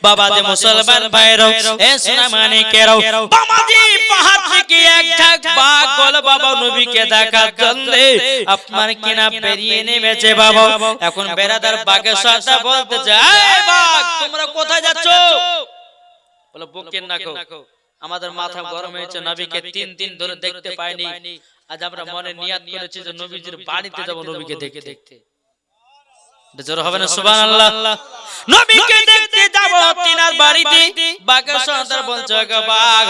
বাবাজি মুসলমান ভাইরাও এ সোনা মানিকেরাও বাবাজি পাহাড় থেকে এক ঝাঁক বাঘ বলে বাবা নবীকে দেখার জন্য আপনার কিনা বেরিয়ে নেমেছে বাবা। এখন বেরাদার বাঘের সাথে বলতে যায়, বাঘ তোমরা কোথায় যাচ্ছ? বলে বকেন না কো, আমাদের মাথা গরম হয়েছে, নবীকে 3 দিন ধরে দেখতে পাইনি, আজ আমরা মনে নিয়াত করেছি যে নবীজির বাড়িতে যাব নবীকে দেখতে। জোর হবে না সুবহানাল্লাহ। নবীকে দেখতে যাব তিনার বাড়িতে। বাঘের সর্দার বলছে, বাঘ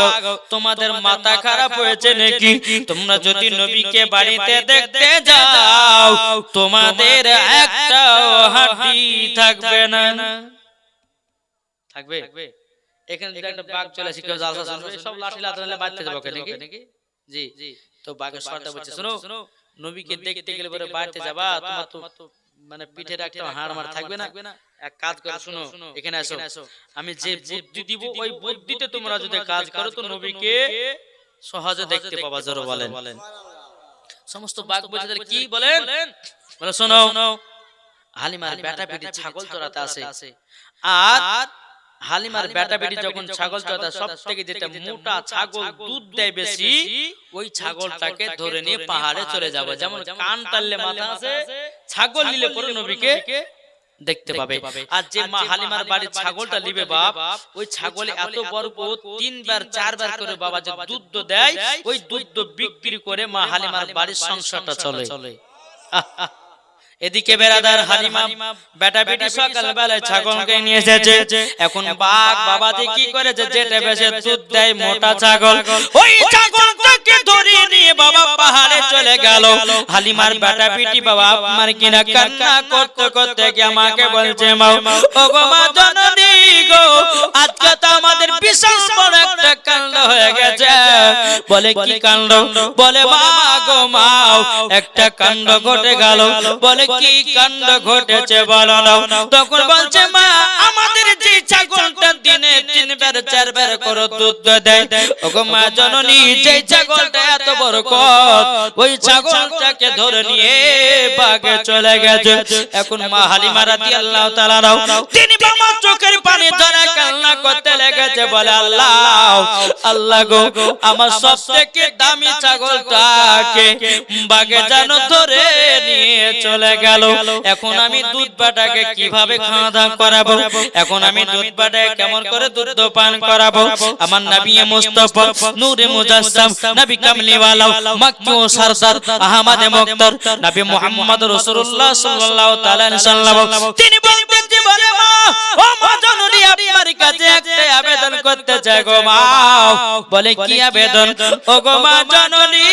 তোমাদের মাথা খারাপ হয়েছে নাকি? তোমরা যদি নবীকে বাড়িতে দেখতে যাও তোমাদের একটা হাড্ডি থাকবে না। থাকবে? এখানে একটা বাঘ চলে আসে, কেউ জালসা চলবে, সব লাঠি লাঠি বাঁধতে যাবো নাকি? জি। তো বাঘের সর্দার বলছে, শোনো নবীকে দেখতে গেলে পরে বাড়িতে যাবা, তোমার তো মানে পিঠের একটা হাড় মার থাকবে না। এক কাজ করো, শুনো এখানে আসো, আমি যে বুদ্ধি দিব ওই বুদ্ধিতে তোমরা যদি কাজ করো তো নবীকে সহজে দেখতে পাবা। জোরে বলেন। সমস্ত বাঘ বলছে কি বলেন? বলে শোনো, হালিমার বেটা বেটি ছাগল চড়াতে আসে, আর হালিমার বেটা বেটি যখন ছাগল চড়াতে সব থেকে যেটা মোটা ছাগল দুধ দেয় বেশি, ওই ছাগলটাকে ধরে নিয়ে পাহাড়ে চলে যাবে। যেমন কান টানলে মাথা আছে, ছাগল নিলে পরে নবীকে দেখতে পাবে। আর যে মা হালিমার বাড়ির ছাগলটা নিবে বাপ, ওই ছাগলে এত বড় 3 বার 4 বার করে বাবা যে দুধ দেয়, ওই দুধ বিক্রি করে মা হালিমার বাড়ির সংসারটা চলে। এদিকে বেরাদার হালিমা বেটা বেটি সকাল বেলায় ছাগলকে নিয়ে এসেছে। এখন বাঘ বাবাজি কি করেছে, যেটা বেশি দুধ দেয় মোটা ছাগল, ওই ছাগলটাকে ধরে নিয়ে বাবা পাহাড়ে চলে গেল। হালিমার বেটা বেটি বাবা আমার কিনা কান্না করতে করতে গিয়ে আমাকে বলছে, মা ও গো মা জননী গো, আজকে তো আমাদের বিশাল বড় একটা কাণ্ড হয়ে গেছে। বলে কি কাণ্ড? বলে মা গো মা একটা কাণ্ড ঘটে গেল। বলে কি কাণ্ড ঘটেছে বলো না। তখন বলছে, মা আমাদের যে ছাগলটা দিনে 3 বার 4 বার করে দুধ দেয়, ওগো মা জননী যে ছাগলটা এত বড় কত, ওই ছাগলটাকে ধরে নিয়ে বাগে চলে গেছে। এখন মা হালিমা রাদিয়াল্লাহু তাআলা তিনি বাবা চোখের পানি ধরে কান্না করতে লেগেছে। বলে আল্লাহ আল্লাহ গো, আমার সবথেকে দামি ছাগলটাকে বাগে যেন ধরে নিয়ে চলে গেল। এখন আমি দুধ বাটাকে কিভাবে খাওয়া দাওয়া করাবো? এখন আমি দুধ বাটাকে কেমন করে দুধ পান করাবো? আমার নবী মুস্তাফা নূরে মুজাসসাম নবী কামলিওয়ালা মক্কি ও সরদার আহমদ মুক্তার নবী মুহাম্মদ রাসূলুল্লাহ সাল্লাল্লাহু তাআলা আলাইহি সাল্লাম তিনি বলতেন যে, বলে মা ও মা জননী আপনার কাছে একটা আবেদন করতে চাই গো মা। বলে কি আবেদন? ও গো মা জননী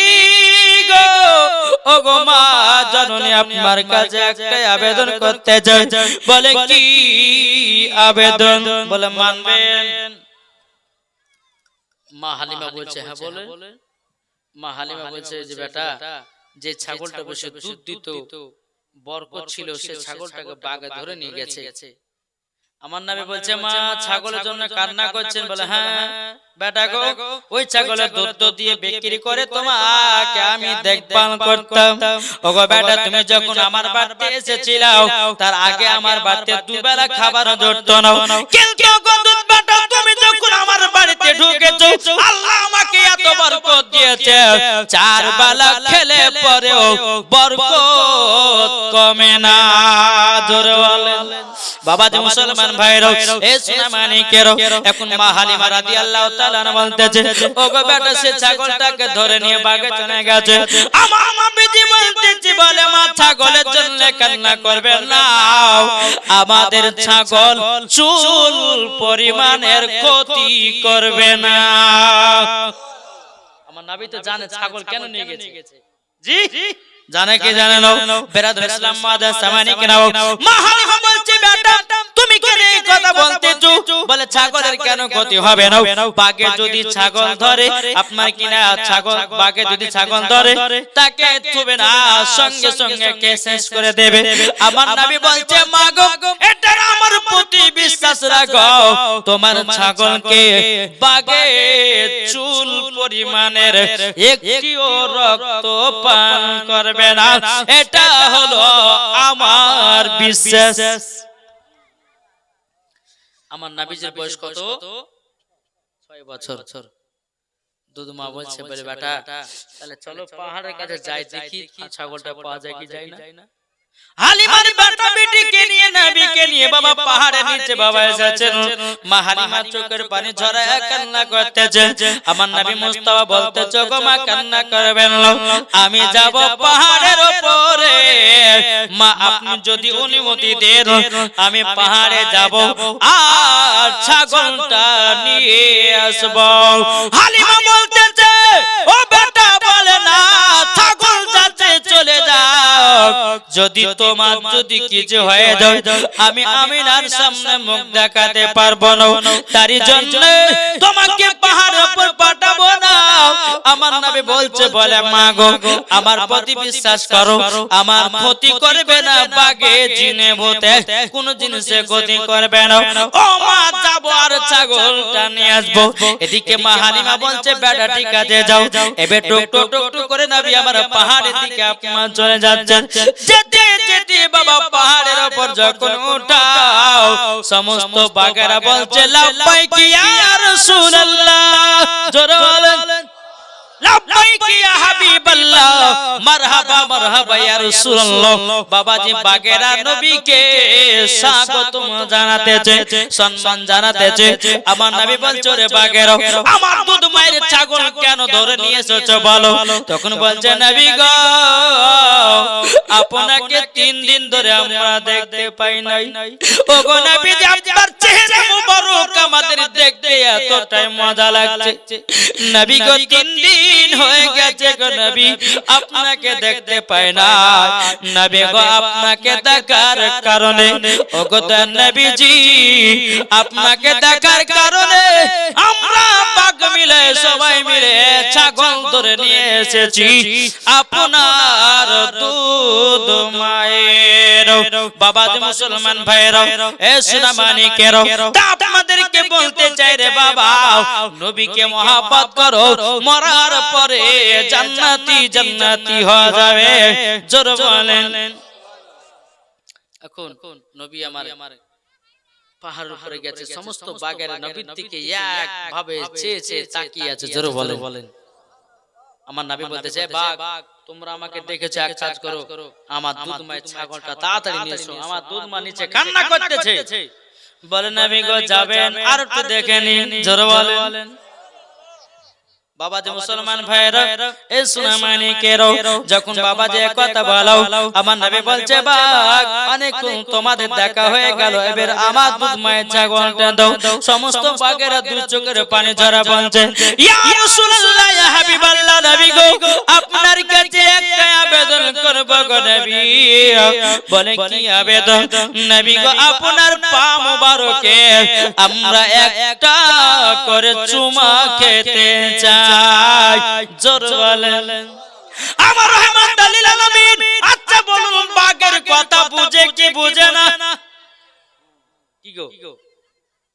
গো, ও গো মা জননী আপনার কাছে একটা আবেদন করতে চাই। বলে কি আবেদন? বলে মানবেন? মা হালিমা বলছে হ্যাঁ বলে। মা হালিমা বলছে যে বেটা, যে ছাগলটা বসে দুধ দিত বরকত ছিল, সে ছাগলটাকে বাঘে ধরে নিয়ে গেছে। আমার নবী বলছে, মা ছাগলের জন্য কান্না করছেন? বলে হ্যাঁ বেটা গো, ওই ছাগলের দুধ দিয়ে বিক্রি করে তোমাকে আমি দেখভাল করতাম। ওগো বেটা, তুমি যখন আমার বাড়িতে এসেছিলাও তার আগে আমার বাড়িতে 2 বেলা খাবার জুটতো না, কিন্তু ওগো দুধ বেটা তুমি যখন আমার বাড়িতে ঢুকেছো আল্লাহ আমাকে এত বরকত দিয়েছে, 4 বেলা খেলে পরেও বরকত কমে না। জোরে বলেন। বাবাজি মুসলমান ভাইরা এ সোনা মানিকেরও, এখন মা হালিমা রাদিয়াল্লাহু তাআলা বলতেছে, ওগো বেটা সে ছাগলটাকে ধরে নিয়ে বাগে চলে গেছে। আমার নবীজি বলতেছে, বলে মা ছাগলের জন্য কান্না করবেন না, আমাদের ছাগল চুল পরিমাণের ক্ষতি করবে না। আমার নবী তো জানে ছাগল কেন নিয়ে গেছে। জি জানে কি জানে না? বেরাদর ইসলাম মাদার সামানি কেনাও মা হালিমা বলছে, বেটা তুমি কেন এই কথা বলতেছো? বলে ছাগলের কেন ক্ষতি হবে না? বাঘে যদি ছাগল ধরে আপনার কিনা ছাগল, বাঘে যদি ছাগল ধরে তাকে ছুবে না, সঙ্গে সঙ্গে কে শেষ করে দেবে। আমার নবী বলছে, মা গো এটা আমার প্রতি বিশ্বাস রাখো, তোমার ছাগলকে বাঘে চুল পরিমাণের একটিও রক্ত পান করবে না, এটা হলো আমার বিশ্বাস। আমার নবীজির বয়স কত? 6 বছর। দুধ মা বলছে বলে বেটা তাহলে চলো পাহাড়ের কাছে যাই, দেখি ছাগলটা পাওয়া যায় কি যায় না। হালিমার বেটা বেটিকে নিয়ে নবীকে নিয়ে বাবা পাহাড়ের নিচে বাবা এসেছেন। মা হালিমা চোখের পানি ঝরায় কান্না করতেছে। আমার নবী মুস্তাফা বলতেছে গো মা কান্না করবেন না, আমি যাব পাহাড়ের উপরে। মা আপনি যদি অনুমতি দেন আমি পাহাড়ে যাব আর ছাগলটা নিয়ে আসব। হালিমা বলতেছে ও বেটা বলে না, ছাগল যাচ্ছে চলে যাও, যদি তোমার যদি কিছু হয়ে যায় আমি আমিনার সামনে মুখ দেখাতে পারবো না, তারই জন্য তোমাকে পাহাড়ের উপর পাঠাবো না। আমার নবী বলছে বলে মা গো আমার প্রতি বিশ্বাস করো, আমার ক্ষতি করবে না, বাগে জিনে ভূতে কোন জিনিসে ক্ষতি করবে না। ও মা যাবো আর ছাগলটা নিয়ে আসবো। এদিকে মা হালিমা বলছে বেটা ঠিক আছে যাও। এবার টুক টুক টুক টুক করে নবী আমার পাহাড়ের দিকে আপনার চলে যাচ্ছেন। যেতে যেতে বাবা পাহাড়ের উপর যখন উঠাও সমস্ত বাগেরা বলছে লাব্বাইক ইয়া রাসূলুল্লাহ, জোরে বলেন লাব্বাইক ইয়া হাবিবাল্লাহ, মারহাবা মারহাবা ইয়া রাসূলুল্লাহ। বাবাজি বাগেরা নবীকে স্বাগতম জানাতেছে, সম্মান জানাতেছে। আমার নবী বলছে রে বাগেরা আমার দুধ মায়ের ছাগল কেন ধরে নিয়ে এসেছো বলো। তখন বলছে নবী গো আপনাকে 3 দিন ধরে আমরা দেখতে পাই নাই। ওগো নবী আপনার চেহারা মুবারক আমাদের দেখতে এতটাই মজা লাগছে। নবী গো 3 দিন হয়ে গেছে গো নবী আপনাকে দেখতে পাই না। নবী গো আপনাকে দেখার কারণে ওগো নবীজি আপনাকে দেখার কারণে আমরা বাগ মিলে সবাই মিলে ছাগল ধরে নিয়ে এসেছি আপনার দুধ মায়ের। বাবাজি মুসলমান ভাইরা এ সোনা মানিকেরা আপনাদেরকে বলতে চাই রে বাবা নবীকে মহব্বত করো, মরার পরে জান্নাতি জান্নাতি হয়ে যাবে। জোরে বলেন। এখন নবী আমার পাহাড়ের উপরে গেছে, সমস্ত বাগের নবীর দিকে এক ভাবে চেয়ে চেয়ে তাকিয়ে আছে। জোরে বলেন। আমার নবী বলতেছে বাঘ তোমরা আমাকে দেখেছো, এক কাজ করো আমার দুধ মায়ের ছাগলটা তাড়াতাড়ি নিয়ে এসো। আমার দুধ মা নিচে কান্না করতেছে। বলে নবী গো যাবেন আর একটু দেখে নিন। জোরে বলেন। বাবাজি মুসলমান ভাইরা এ সোনা মানিকেরা যখন বাবাজি কথা বলো আমার নবী বলছে বাঘ অনেক তোমাদের দেখা হয়ে গেল, এবার আমার দুধ মায়ের ছাগলটা দাও। সমস্ত বাঘেরা দুই চোখের পানি ঝরা বলছে ইয়া রাসূলুল্লাহ ইয়া হাবিবাল্লাহ নবী গো আপনার কাছে একটা আবেদন করব গো নবী। বলে কি আবেদন? নবী গো আপনার পা মোবারকে আমরা একটা করে চুমা খেতে চাই। জোরে বলেন। আমার রহমাতুল লিল আলামিন আচ্ছা বলুন বাঘের কথা বুঝে কি বুঝে না? কি গো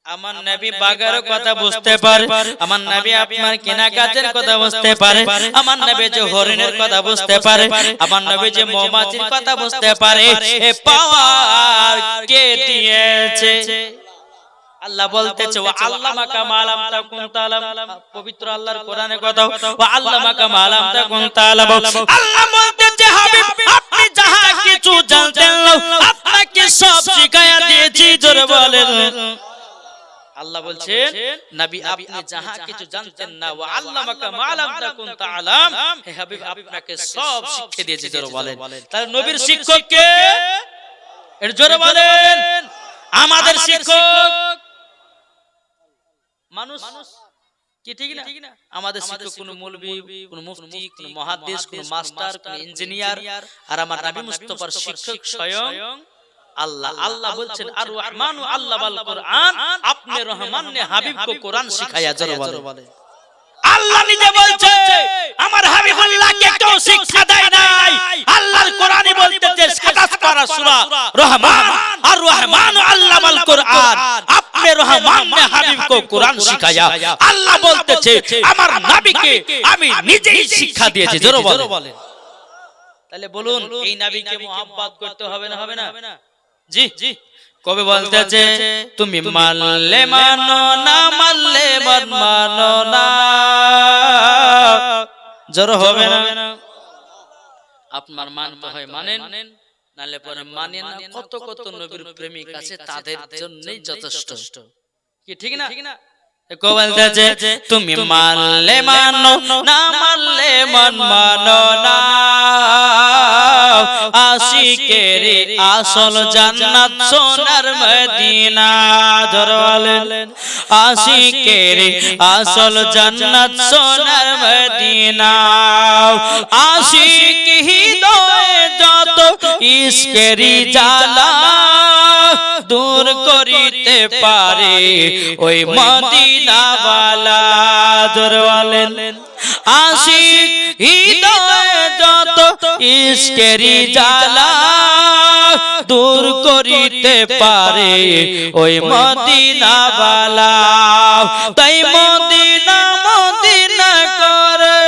আমার নবী বাঘের কথা বুঝতে পারে, আমার নবী আপনার কেনা গাছের কথা বুঝতে পারে, আমার নবী যে হরিণের কথা বুঝতে পারে, আমার নবী যে মৌমাছির কথা বুঝতে পারে। এ পাওয়ার কে দিয়েছে? আল্লাহ বলতেছে ওয়া আল্লামাকা মা লাম তাকুন তাআলাম। পবিত্র আল্লাহর কোরআনে কথা ওয়া আল্লামাকা মা লাম তাকুন তাআলাম। আল্লাহ বলতেছে হাবিব আপনি যাহা কিছু জানতেন না আপনাকে সব শিখায়া দিয়েছি। জোরে বলেন। আল্লাহ বলছেন নবী আপনি যাহা কিছু জানতেন না ওয়া আল্লামাকা মা লাম তাকুন তাআলাম, হে হাবিব আপনাকে সব শিখিয়ে দিয়েছি। জোরে বলেন। তাহলে নবীর শিক্ষক কে? এর জোরে বলেন। আমাদের শিক্ষক মানুষ কি ঠিক না? আমাদের শিক্ষক কোন মৌলভী, কোন মুফতি, কোন মুহাদ্দিস, কোন মাস্টার, কোন ইঞ্জিনিয়ার, আর আমার নবী মুস্তাফার শিক্ষক স্বয়ং আল্লাহ। আল্লাহ বলছেন আর রহমানু আল্লামাল কুরআন, আপনি রহমান ने হাবিব को কুরআন শিখায়া। জোরে বলেন। আল্লাহ নিজে বলছে আমার হাবিবুল্লাহকে কেউ শিক্ষা দেয় নাই। আল্লাহর কোরআনই বলতেছে 27 পারা সূরা রহমান আর রহমান আল্লামাল কুরআন, আপনি রহমান ने হাবিব को কুরআন শিখায়া। আল্লাহ বলতেছে আমার নবীকে আমি নিজেই শিক্ষা দিয়েছি। জোরে বলেন। তাহলে বলুন এই নবীকে মহব্বত করতে হবে না? হবে না? জি কবি বলতেছে তুমি মানলে মানো না মানলে মানো না, জোর হবে না। আপনার মানতে হয় মানেন, নালে পরে মানেন না। কত কত নবীর প্রেমিক আছে, তাদের জন্যই যথেষ্ট, কি ঠিক না? বলতেছে তুমি মানলে মানো না মানলে মানো না, আশিকের আসল জান্নাত সোনার মদিনা। জোরে বলেন আশিকের আসল জান্নাত সোনার মদিনা। আশিক হৃদয়ে যত ইশকেরি জ্বালা দূর করিতে পারে ওই মদিনাওয়ালা। জোরে বলেন আশিক হৃদয়ে যত ইশকেরি জ্বালা দূর করিতে পারে ওই মদিনাওয়ালা। তাই মদিনা মদিনা করে,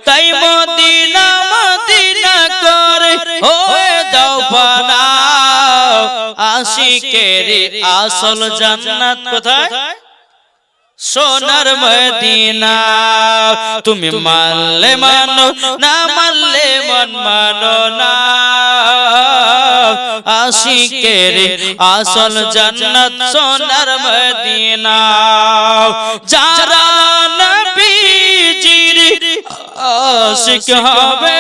তাই মদিনা মদিনা করে হয়ে যাও পানা। আশিকের আসল জান্নাত কোথায়? সোনার মদিনা। তুমি মানলে মানো না মানলে মানো না, আশিকের আসল জান্নাত সোনার মদিনা। যারা নবীজির আশিক হবে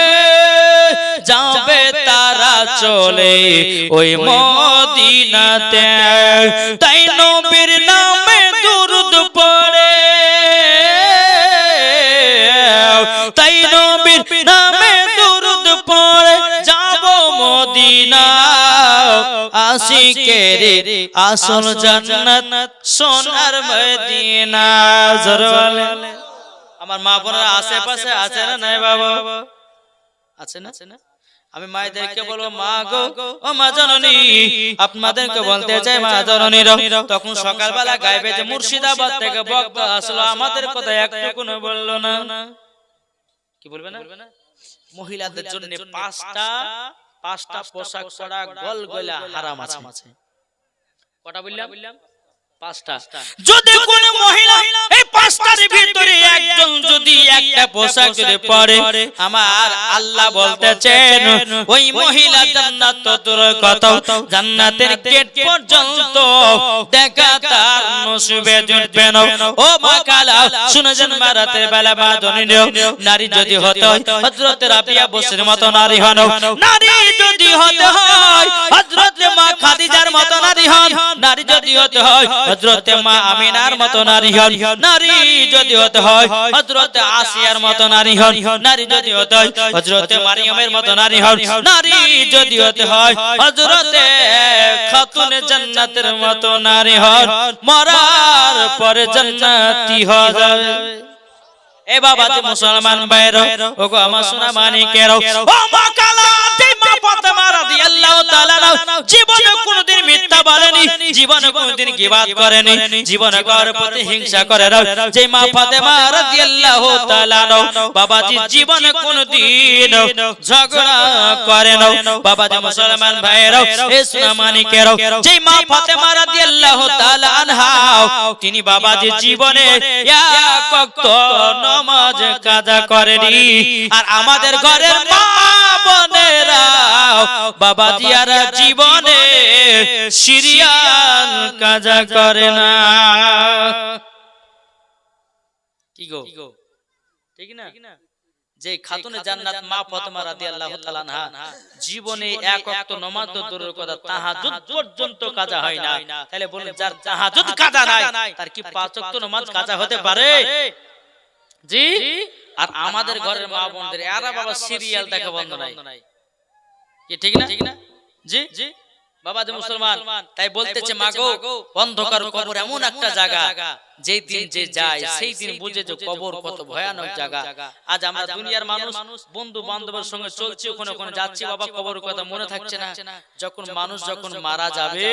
যাবে তারা চলে ওই মদিনাতে। তাই নবীর নামে দুরূদ পড়ে, তাই নবীর নামে দুরূদ পড়ে যাব মদিনা। আশিকের আসল জান্নাত সোনার মদিনা। জোরে বলেন। আমার মা বোনেরা আশেপাশে আছে না নাই বাবা? আছে না? আমি মায়েদেরকে বলবো মা গো ও মা জননী, আপনাদেরকে বলতে চাই মা জননীরা তখন সকালবেলা গাইবে যে মুর্শিদাবাদ থেকে বক্তা আসলো, আমাদের কথা একটুকুনো বললো না। কি বলবে না? মহিলাদের জন্য পাঁচটা পোশাক পরা গলগলা হারাম আছে। কটা বললাম? পাঁচটা। যদি কোন মহিলা এই পাঁচটার ভিতরে একজন যদি একটা পোশাক যদি পরে, আমার আল্লাহ বলতেছেন ওই মহিলা জান্নাত তোর কত জান্নাতের গেট পর্যন্ত দেখা তার নসিবে জুটবে না। ও মা কালা শুনেছেন মা রাতের বেলা মা ধনী নারী যদি হতে হয় হযরত রাবিয়া বসরির মতো নারী হন, নারী যদি হতে হয় হযরত মা খাদিজার মতো নারী হন, নারী যদি হতে হয় হযরত মা আমিনার মতো নারী হন, নারী যদি হতে হয় হযরত আসিয়ার মতো নারী হন, নারী যদি হতে হয় হযরত মারিয়ামের মতো নারী হন, নারী যদি হতে হয় হযরত খাতুনে জান্নাতের মতো নারী হন, মরার পরে জান্নাতি হবে। এ বাবা যে মুসলমান ভাইরা ওগো আমার সোনা মানিকেরা, ও মা কালা যে মা ফাতেমা রাদিয়াল্লাহু তাআলা জীবনে কোনদিন মিথ্যা বলেনি, জীবনে কোনদিন গীবাত করেনি, জীবনে কারোর প্রতি হিংসা করে না। যে মা ফাতেমা রাদিয়াল্লাহু তাআলা বাবাজি জীবনে কোনদিন ঝগড়া করে না। বাবা যে মুসলমান ভাইরা এ সোনা মানিকেরা, যে মা ফাতেমা রাদিয়াল্লাহু তাআলা আনহা তিনি বাবাজি জীবনে এক ওয়াক্ত নামাজ কাজা করেনি। আর আমাদের ঘরের মা বোনেরা বাবাজিয়ারা জীবনে সিরিয়াল কাজা করে না। কি গো ঠিক না? যে খাতুনে জান্নাত মা ফাতেমা রাদিয়াল্লাহু তাআলা আনহা জীবনে এক ওয়াক্ত নামাজ তো দূরের কথা তাহাজ্জুদ পর্যন্ত কাজা হয় না। তাহলে বলুন যার তাহাজ্জুদ কাজা নাই তার কি পাঁচ ওয়াক্ত নামাজ কাজা হতে পারে? জি। আর আমাদের ঘরের মা বোনদের এরা বাবা সিরিয়াল দেখা বন্ধ নাই, কি ঠিক না? জি জি বাবা যে মুসলমান, তাই বলতেছে মা গো অন্ধকার কবর এমন একটা জায়গা যেই দিন যে যায় সেই দিন বুঝে যে কবর কত ভয়ানক জায়গা। আজ আমরা দুনিয়ার মানুষ বন্ধু বান্ধবের সঙ্গে চলছি, ওখানে ওখানে যাচ্ছি, বাবা কবর কথা মনে থাকছে না। যখন মানুষ যখন মারা যাবে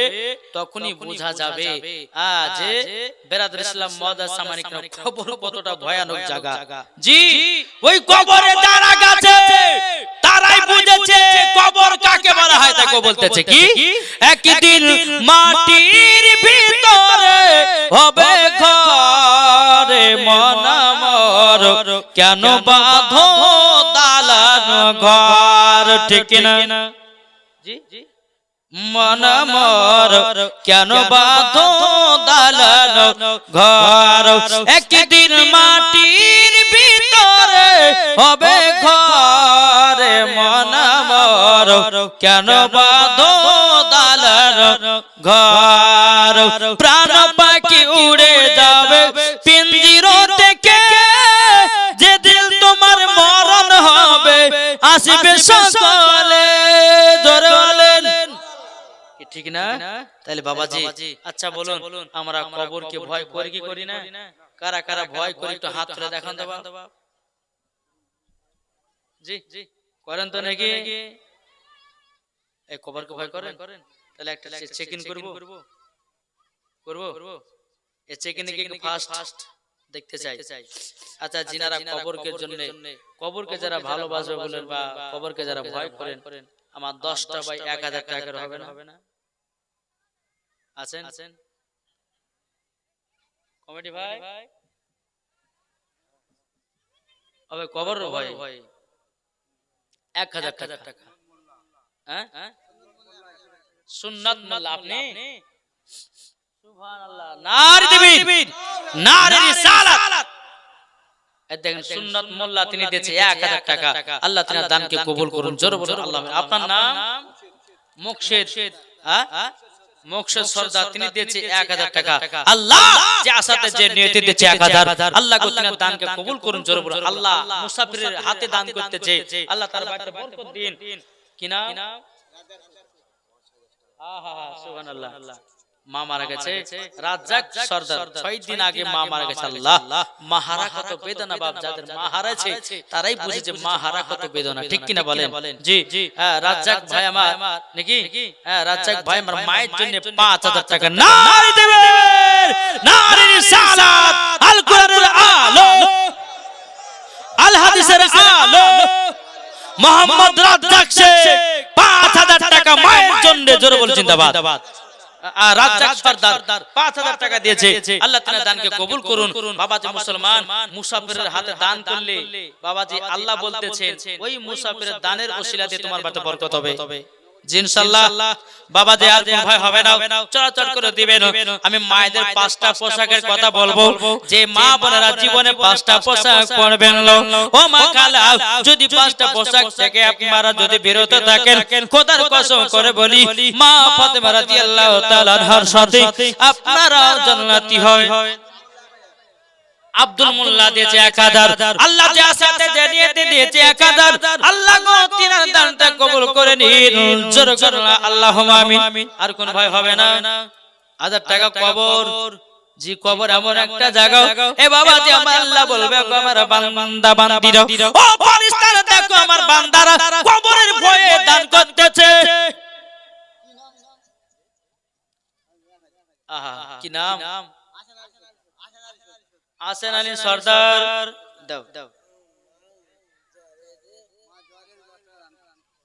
তখনই বোঝা যাবে যে বেরাদর ইসলাম মুআদ্দাস সামানিকরা কবর কতটা ভয়ানক জায়গা। জি ওই কবরে যারা গেছে তারাই তারাই বুঝেছে কবর কাকে বলা হয়। তাকে বলতেছে কি, একদিন মাটির ভিতরে হবে ঘরে মন আমার, কেন বাঁধো দালান ঘর, ঠিক না জি জি, মন আমার কেন বাঁধো দালান ঘর, একদিন মাটির ভিতরে হবে ঘরে মন আমার, কেন বাঁধো দালান ঘর, প্রাণ পাখি উড়ে যাবে পিঞ্জিরা থেকে, যেদিন তোমার মরণ হবে আসবে সকলে, জোরে বলেন ঠিক না। তাহলে বাবাজি আচ্ছা বলুন, আমরা কবরকে ভয় করি কি করি না? কারা কারা ভয় করি একটু হাত তুলে দেখান তো বাবা। জি জি, করেন তো নাকি? এই কবরকে ভয় করেন? তাহলে একটা চেক ইন করব এই চেক ইনে কি ফার্স্ট দেখতে চাই। আচ্ছা, যিনারা কবরকে জন্য, কবরকে যারা ভালোবাসে বলেন বা কবরকে যারা ভয় করেন, আমার 10টা বাই 1000 টাকার হবে না? আছেন কমিটি ভাই? হবে কবর ভয় 1000 টাকা। হ্যাঁ, সুন্নাত মোল্লা আপনি, সুবহানাল্লাহ, নারে তাকবীর, নারে রিসালাত। দেখেন সুন্নাত মোল্লা তিনি দিয়েছে 1000 টাকা। আল্লাহ তাআলা দানকে কবুল করুন, জোরে বলুন আল্লাহ। আপনার নাম? মুকশেদ, মুকশেদ সরদার, তিনি দিয়েছে 1000 টাকা। আল্লাহ যে আসাতে যে নিয়তে দিয়েছে 1000, আল্লাহ গো তিনি দানকে কবুল করুন, জোরে বলুন আল্লাহ। মুসাফিরের হাতে দান করতেছে, আল্লাহ তার বাড়িতে বরকত দিন। কি নাম? সুবহানাল্লাহ। মা মারা গেছে রাজ্জাক সরদার, 6 দিন আগে মা মারা গেছে। আল্লাহ, মা হারা কত বেদনা বাপ, যাদের মা হারাছে তারাই বুঝেছে মা হারা কত বেদনা, ঠিক কিনা বলেন? জি জি, রাজ্জাক ভাই আমার নাকি, রাজ্জাক ভাই আমার মায়ের জন্য 5000 টাকা। নারে তাকবীর, নারে রিসালাত, আল কোরআনের আলো, আল হাদিসের আলো, মোহাম্মদ রাজ্জাক শেখ 5000 টাকা মায়ের জন্য, জোরে বল জিন্দাবাদ। রাজ্জাক সরদার 5000 টাকা দিয়েছে, আল্লাহ তাআলা দানকে কবুল করুন। বাবাজি মুসলমান মুসাফিরের হাতে দান করলে বাবাজি আল্লাহ বলতেছেন ওই মুসাফিরের দানের ওসিলাতে তোমার বাড়িতে বরকত হবে ইনশাআল্লাহ। বাবাজি আর ভয় হবে না, চলাচল করে দিবেন। আমি মায়েদের 5টা পোশাকের কথা বলবো, যে মা বোনেরা জীবনে 5টা পোশাক পরবেন। ও মা খালা, যদি 5টা পোশাক থেকে আপনারা যদি বিরত থাকেন, খোদার কসম করে বলি মা ফাতেমা রাদিয়াল্লাহু তাআলা আনহার সাথে আপনারা জান্নাতি হয়। আব্দুল মোল্লা দিয়েছে 1000, আল্লাহ যে আসাতে যে নিয়তে দিয়েছে 1000, আল্লাহ গো তিনার দানটা কবুল করে নিন, জোরে করুন আল্লাহুম্মা আমিন। আর কোন ভয় হবে না। 1000 টাকা কবর, জি কবর এমন একটা জায়গা, এ বাবা যে আমার আল্লাহ বলবে গো আমার বান্দা বান্দিরা, ও ফেরেশতারা দেখো আমার বান্দারা কবরের ভয়ে দান করতেছে। আহা, কি নাম? আসেন আলী সরদার। দাও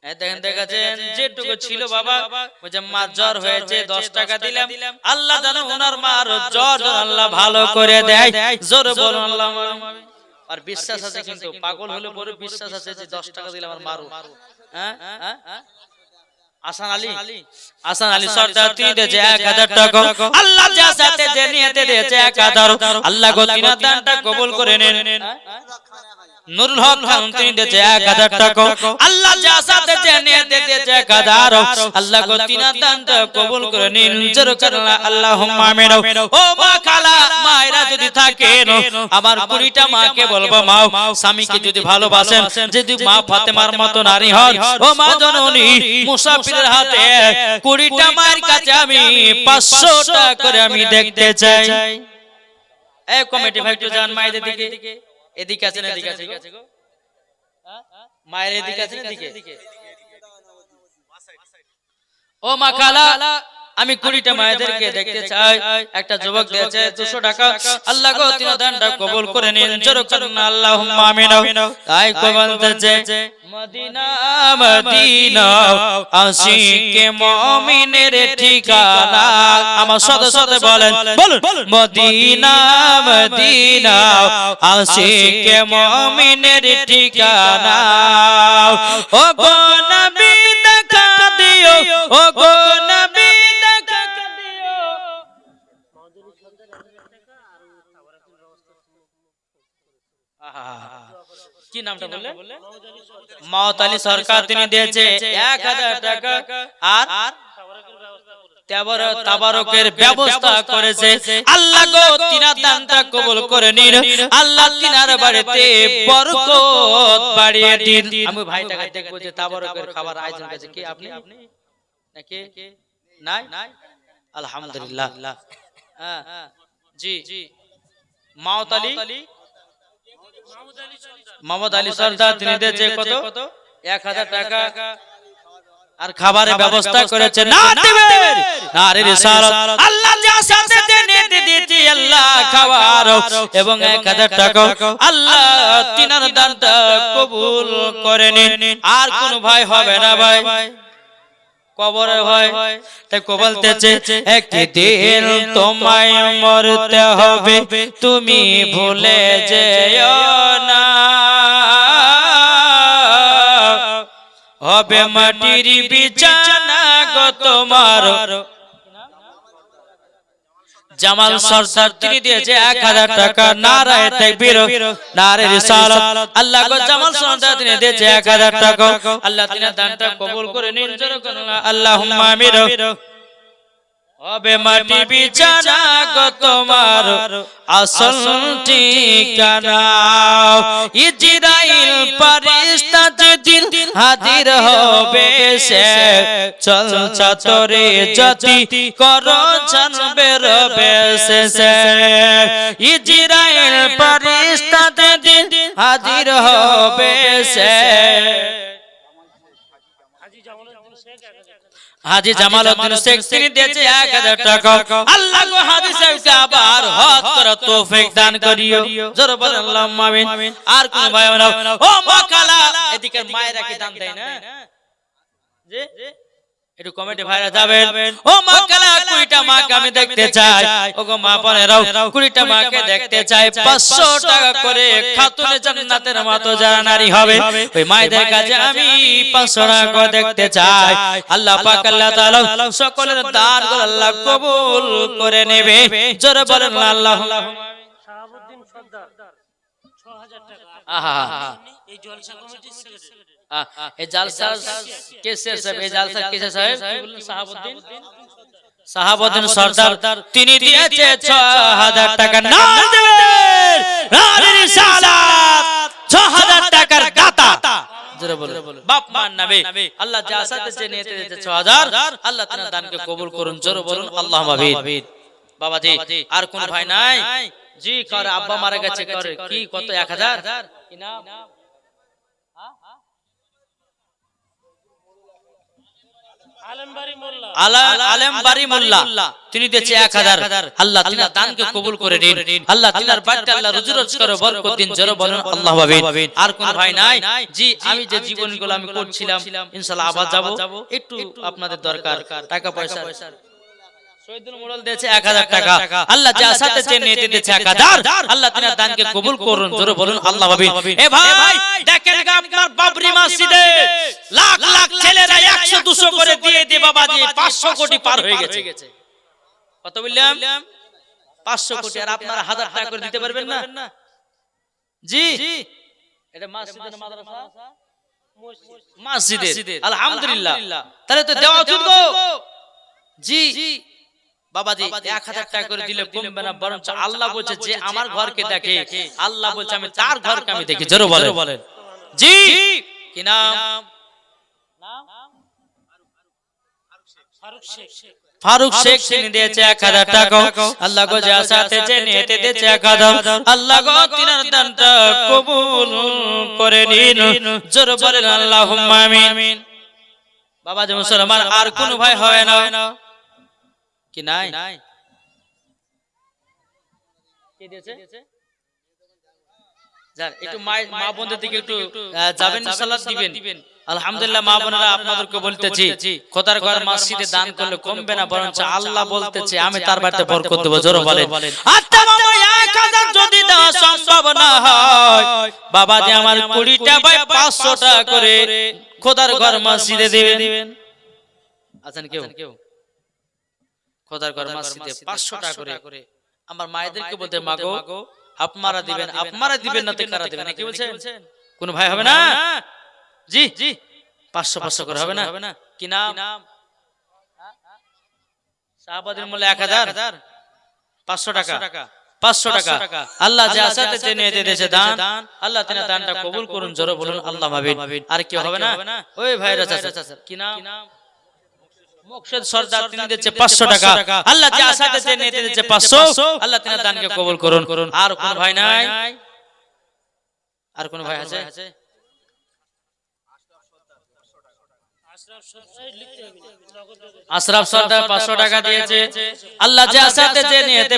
দেখেন, দেখেছেন যেটুকু ছিল বাবা, ওই যে মা জ্বর হয়েছে 10 টাকা দিলাম, আল্লাহ জানো ওনার মার জ্বর আল্লাহ ভালো করে দেয়, জোরে বলুন আল্লাহ। আর বিশ্বাস আছে, কিন্তু পাগল হলে পরে বিশ্বাস আছে যে 10 টাকা দিলে আমার মারু। হ্যাঁ, আসান আলী সরদার তিনি দিয়েছে 1000 টাকা, আল্লাহ যা সাথে যে নিয়তে দিয়েছে 1000, আল্লাহ গো তিনার দানটা কবুল করে নেন। নুরুল হক খান তিনি দিয়েছে 1000 টাকা, আল্লাহ যা সাথে যে নিয়তে দিয়েছে 1000, আল্লাহ গো তিনার দানটা কবুল করে নিন, জোরে করুন আল্লাহুম্মা আমিন। ও মা খালা, মায়েরা যদি থাকেন আমার 20টা মাকে বলবো, মা স্বামীকে যদি ভালোবাসেন, যদি মা ফাতেমার মতো নারী হন, ও মা জননী মুসাফিরের হাতে 20টা মায়ের কাছে আমি 500 টাকা করে আমি দেখতে চাই। এই কমিটি ভাই একটু যান মায়েদের দিকে, এদিকে আছেন, এদিকে আছে গো, মায়ের এদিকে আছেন, এদিকে। ও মা খালা আমি 20টা মায়েদেরকে দেখতে চাই। একটা যুবক দিয়েছে 200 টাকা। আল্লাহ গো তিনার দানটা কবুল করে নিন, জোরে করুন আল্লাহুম্মা আমিন। তাই কবুল দিয়েছে মদিনা মদিনা আশিকে মুমিনের ঠিকানা। আমার সাথে সাথে বলেন মদিনা মদিনা আশিকে মুমিনের ঠিকানা। ও গো নবী দেখা দিও, ও গো নবী দেখা দিও। কি নামটা বললে? মাওতালি সরকার, তিনি দিয়েছে 1000 টাকা আর তাবারকের ব্যবস্থা করেছে। আল্লাহ গো তিনার দানটা কবুল করে নিন, আল্লাহ তিনার বাড়িতে বরকত বাড়িয়ে দিন। আমি ভাইটাকে দেখবো যে তাবারকের খাবার আয়োজন করেছে কি আপনি নাকি নাই? আলহামদুলিল্লাহ। হ্যাঁ জি মাওতালি মোহাম্মদ আলী সরদার, তিনি দিয়েছে কত? 1000 টাকা আর খাবারের ব্যবস্থা করেছে। না দেবে নারে রিসালাত আল্লাহ যা সাথে দেনে দিয়েছে আল্লাহ খাবার এবং 1000 টাকা আল্লাহ তিনার দানটা কবুল করে নিন। আর কোন ভাই হবে না ভাই, কবরে হয় তাই কবলতেছে একদিন তোমায় মরতে হবে, তুমি ভুলে যেও না। হবে মাটির বিছানা গো তোমার। জামাল সরদার, তিনি দিয়েছে 1000 টাকা। নারায়ে তাকবীর, নারে রিসালাত। আল্লাহ গো জামাল সরদার, তিনি দিয়েছে 1000 টাকা। আল্লাহ তিনার দানটা কবুল করে নিন, জোরে করুন আল্লাহুম্মা আমিন। হবে মাটি বিছানা গো তোমার আসল ঠিকানা। ইজরাইল ফেরেশতা যেদিন হাজির হবে সে চলছা তোরে জাতি করো জানবে রবে সে। ইজরাইল ফেরেশতা যেদিন হাজির হবে সে হাজী জামালউদ্দিন শেখ, তিনি দিয়েছে 1000 টাকা। আল্লাহ গো হাজী সাহেবকে আবার হজ করার তৌফিক দান করিও, জোরে বলেন আল্লাহুম্মা আমিন। আর কোন ভাই ও মা কালা, এদিকে মায়েরা কি দান দেয় না? জি একটু কমেন্টে ভাইরা যাবেন। ও মা কালা 20টা মাকে আমি দেখতে চাই। ও গো মা বোনেরাও 20টা মাকে দেখতে চাই। 500 টাকা করে খাতুনে জান্নাতের মতো যারা নারী হবে ওই মায়েদের কাছে আমি 500 টাকা করে দেখতে চাই। আল্লাহ পাক আল্লাহ তাআলা সকলের দানগুলো আল্লাহ কবুল করে নেবে, জোরে বলেন আল্লাহুম্মা আমিন। শাহাবুদ্দিন সরদার 6000 টাকা। আহা এই জলসা কমিটির সেক্রেটারি। এই জালসা কেসে সাহেব, এই জালসা কেসে সাহেব কি বললেন? শাহাবুদ্দিন সরদার, তিনি দিয়েছে 6000 টাকা। না দেবেন নারে রিসালাত 6000 টাকার দাতা, জোরে বলেন বাপ মান নবী। আল্লাহ যা সাথে যে নিয়ে দিয়েছে 6000, আল্লাহ তাআলা দানকে কবুল করুন, জোরে বলুন আল্লাহুম্মা আমিন। বাবাজি আর কোন ভাই নাই? জি কার আব্বা মারা গেছে, করে কি কত 1000 কি নাম? আলেমবাড়ি মোল্লা, তিনি দিয়েছে 1000। আল্লাহ তিনার দানকে কবুল করে নিন, আল্লাহ তিনার বাড়িতে আল্লাহ রুজি রোজগার বরকত দিন, জোরে বলেন আল্লাহুম্মা আমিন। আর কোন ভাই নাই? জি আমি যে জীবনগুলো আমি করছিলাম ইনশাআল্লাহ আবার যাব, একটু আপনাদের দরকার টাকা পয়সা। শহীদুল মোড়ল দিয়েছে 1000 টাকা। আল্লাহ যা সাথে চেয়ে নিয়ে দিয়েছে 1000, আল্লাহ তিনার দানকে কবুল করুন, জোরে বলুন আল্লাহুম্মা আমিন। এ ভাই দেখেন আপনার বাবরি মসজিদে লাখ লাখ ছেলেরা 100 200 করে দিয়ে দিয়ে বাবাজি 500 কোটি পার হয়ে গেছে। কত বললাম? 500 কোটি। আর আপনারা 1000 টাকা করে দিতে পারবেন না? জি এটা মসজিদের না মাদ্রাসা? মসজিদের। আলহামদুলিল্লাহ, তাহলে তো দেওয়া উচিত গো। জি বাবাজি 1000 টাকা করে দিলে কমবে না, বরং আল্লাহ বলছে যে আমার ঘরকে দেখে, আল্লাহ বলছে আমি তার ঘরকে আমি দেখি, জোরে বলেন। জি কি নাম? ফারুক শেখ, তিনি দিয়েছে 1000 টাকা। আল্লাহ গো যা সাথে যে নিয়ে দিয়েছে 1000, আল্লাহ গো তিনার দানটা কবুল করে নিন, জোরে বলেন আল্লাহুম্মা আমিন। বাবাজি মুসলমান আর কোন ভাই হয় না? কি নাই? কে দিয়েছে? যান একটু মা বোনদের দিকে একটু যাবেন, ইনশাআল্লাহ দিবেন। আলহামদুলিল্লাহ মা বোনেরা, আপনাদেরকে বলতেছি খোদার ঘর মসজিদে দান করলে কমবে না, বরঞ্চ আল্লাহ বলতেছে আমি তার বাড়িতে বরকত দেব। জোরে বলেন। আচ্ছা বাবা 1000 যদি দেওয়া সম্ভব না হয়, বাবা যে আমার 20 টা ভাই 500 টাকা করে খোদার ঘর মসজিদে দিবেন। আছেন কেউ? খোদার ঘর মসজিদে 500 টাকা করে আমার মায়েদেরকে বলতে, মাগো আপনারা দিবেন, আপনারা দিবেন না তো কারা দিবেন? কি বলছেন? কোন ভাই হবে না? জি 500 করে হবে না? কি নাম? শাহবাদের মূল্য 1000, 500 টাকা। 500 টাকা আল্লাহ যে আসাতে যে নিয়ে দিয়েছে দান, আল্লাহ তিনি দানটা কবুল করুন। জোরে বলুন আল্লাহ মাবিন। আর কি হবে না? ওই ভাইরা চাচা কি নাম? মুকশেদ সরদার, তিনি দিয়েছে 500 টাকা। আল্লাহ যে আসাতে যে নিয়ে দিয়েছে 500, আল্লাহ তিনি দানকে কবুল করুন। আর কোন ভাই নাই? আর কোন ভাই আছে? আশরাফ সরদার 500 টাকা দিয়েছে। আল্লাহ যে আসাতে যে নিয়েতে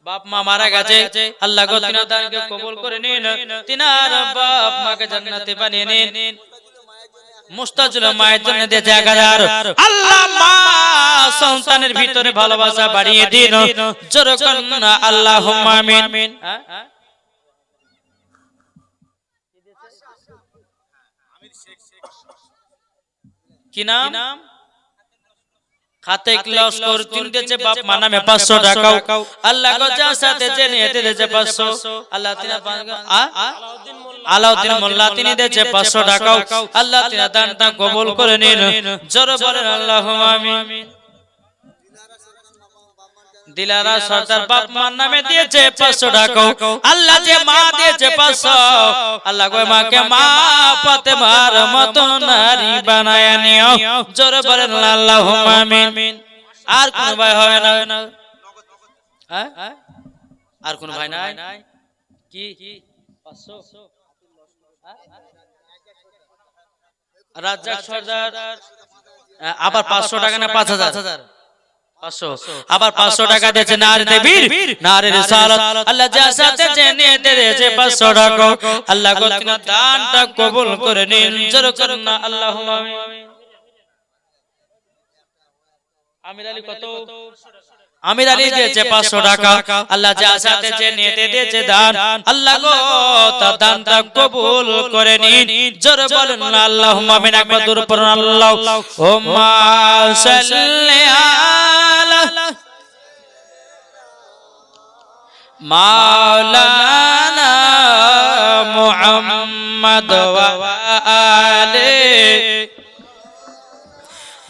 বাপ মা মারা গেছে, আল্লাহ গো তিনার দানকে কবুল করে নিন, তিনার বাপ মাকে জান্নাতে বানিয়ে নিন। মুস্তাজুল মায়ের জন্য দিয়েছে 1000। আল্লাহ মা সন্তানের ভিতরে ভালোবাসা বাড়িয়ে দিন। জোরে করুন আল্লাহুম্মা আমিন। কি নাম? খাতে ক্লাস কর তিনি দিয়েছে বাপ মা নামে 500 টাকা। আল্লাহ গো যার সাথে যে নিয়ে দিয়েছে 500, আল্লাহ তিনি আলাউদ্দিন মোল্লা তিনি দিয়েছে 500 টাকা। আল্লাহ তিনি দানটা কবুল করে নিন। জোরে বলেন আল্লাহুম্মা আমিন। দিলারা সরদার বাপ মার নামে দিয়েছে 500 টাকা। আল্লাহ যে মা দিয়েছে 500, আল্লাহ গো মাকে মা ফাতেমার মত নারী বানায়া নিও। জোরে বলেন আল্লাহুম্মা আমিন। আর কোন ভাই হবে না? হ্যাঁ আর কোন ভাই নাই? কি 500? রাজ্জাক সরদার আবার 500 টাকা না 5000? 500। আবার 500 টাকা দিয়েছে নারে তাকবীর, নারে রিসালাত। আল্লাহ যা সাথে জেনে দিয়েছে 500 টাকা। আল্লাহ গো তিনার দানটা কবুল করে নিন। জোরে করুন না আল্লাহুম্মা আমিন। আমির আলী কত? আমির আলী দিয়েছে 500 টাকা। আল্লাহ যা সাথে জেনে দিয়েছে দান, আল্লাহ গো তার দানটা কবুল করে নিন। জোরে বলুন না আল্লাহুম্মা আমিন। একবার দূর পড়ুন আল্লাহুম্মা সাল্লি আলা মাওলানা মুহাম্মদ ওয়া আলি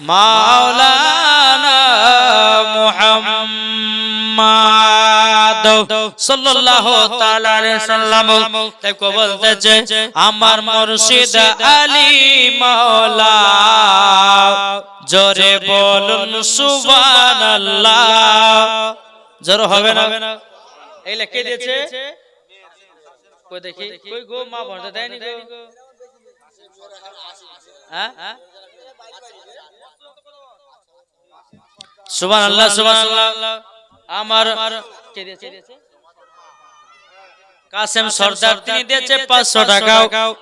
মাওলানা মুহাম্মদ সাল্লাল্লাহু তাআলা আলাইহি সাল্লাম। তাই কো বলতেছে আমার মুর্শিদ আলী মাওলা, জোরে বলুন সুবহানাল্লাহ। জোরে হবে না? এই লেখে দিয়েছে কই দেখি, কই গো মা বলতে দেয়নি গো? হ্যাঁ সুবহানাল্লাহ সুবহানাল্লাহ। আমার কে দিয়েছে? কাসেম সরদার তিনি দিয়েছে 500 টাকা।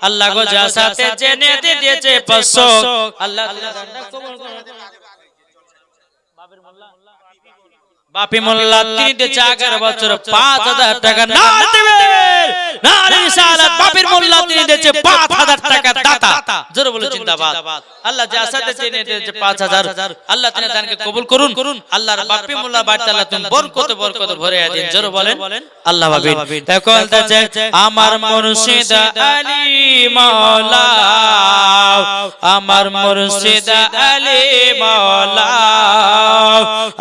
আল্লাহ গো যা সাথে জেনে দিয়েছে 500, আল্লাহ তাআলা দানটা কবুল করুন। বাপি মোল্লা তিনি দিয়েছে 11 বছর 5000 টাকা। নারে দিবেন, নারে রিসালাত। বাপির মোল্লা তিনি দিয়েছে 5000 টাকা দাতা। জোরে বলুন জিন্দাবাদ। আল্লাহ যা সাথে জেনে দিয়েছে 5000, আল্লাহ তিনি দানকে কবুল করুন। আল্লাহর বাপি মোল্লা বাড়িতে আল্লাহ তুমি বরকত ভরে দিন। জোরে বলেন আল্লাহ মাবিন। তাই বলতেছে আমার মুর্শিদ আলী মাওলা, আমার মুর্শিদ আলী মাওলা,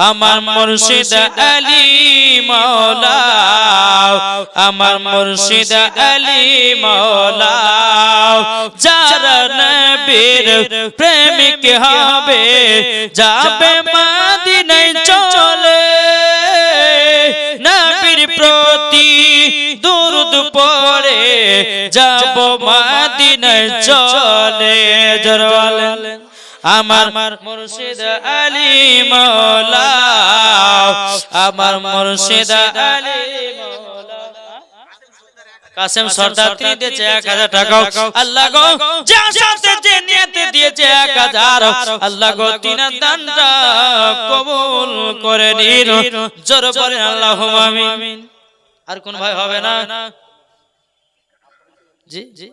আমার মুর্শিদ আলী মাওলা, আমার মুর্শিদ আলী মাওলা। যারা নবীর প্রেমিক হবে যাবে মদিনায় চলে, নবীর প্রতি দুরূদ পড়ে যাব মদিনায় চলে। জোরে বলেন আমার মুর্শিদ আলী মওলা আমার মুর্শিদ আলী মওলা কাসেম সর্দার তিনি দিয়েছে 1000 টাকা আল্লাহ গো যার সাথে যে নিয়তে দিয়েছে 1000 আল্লাহ গো তিনার দানটা কবুল করে নিন জোরে বলেন আল্লাহুম্মা আমিন আর কোন ভাই হবে না জি জি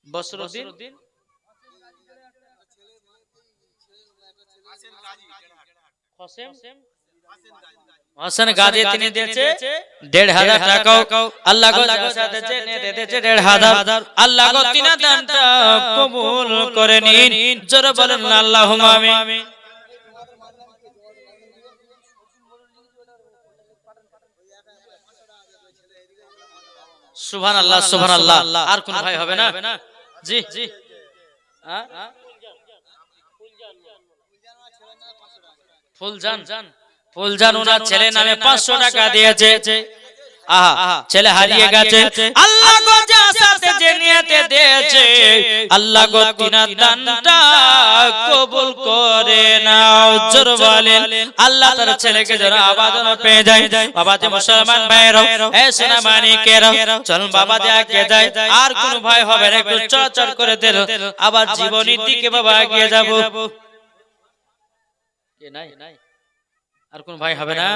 বসরউদ্দিন হোসেন গাজী তিনি দিয়েছে 1500 টাকা আল্লাহ গো সাথে যে নিয়ে দিয়েছে 1500 আল্লাহ গো তিনার দানটা কবুল করে নিন জোরে বলেন আল্লাহুম্মা আমিন সুবহানাল্লাহ সুবহানাল্লাহ আর কোন ভাই হবে না জি জি ফুলজান ওনার ছেলে নামে 500 টাকা দিয়েছে আহা ছেলে হারিয়ে গেছে আল্লাহ গো যার সাথে যে নিয়তে দিয়েছে আল্লাহ গো তিনার দানটা কবুল করে নাও জোরে বলেন আল্লাহ তার ছেলেকে যারা আবাদন পেয়ে যায় বাবা যে মুসলমান ভাইরা এ সোনা মানিকেরা চলুন বাবা যে আগে যায় আর কোন ভাই হবে না একটু চড়চড় করে দিল আবার জীবনের দিকে বাবা এগিয়ে যাব কে নাই আর কোন ভাই হবে না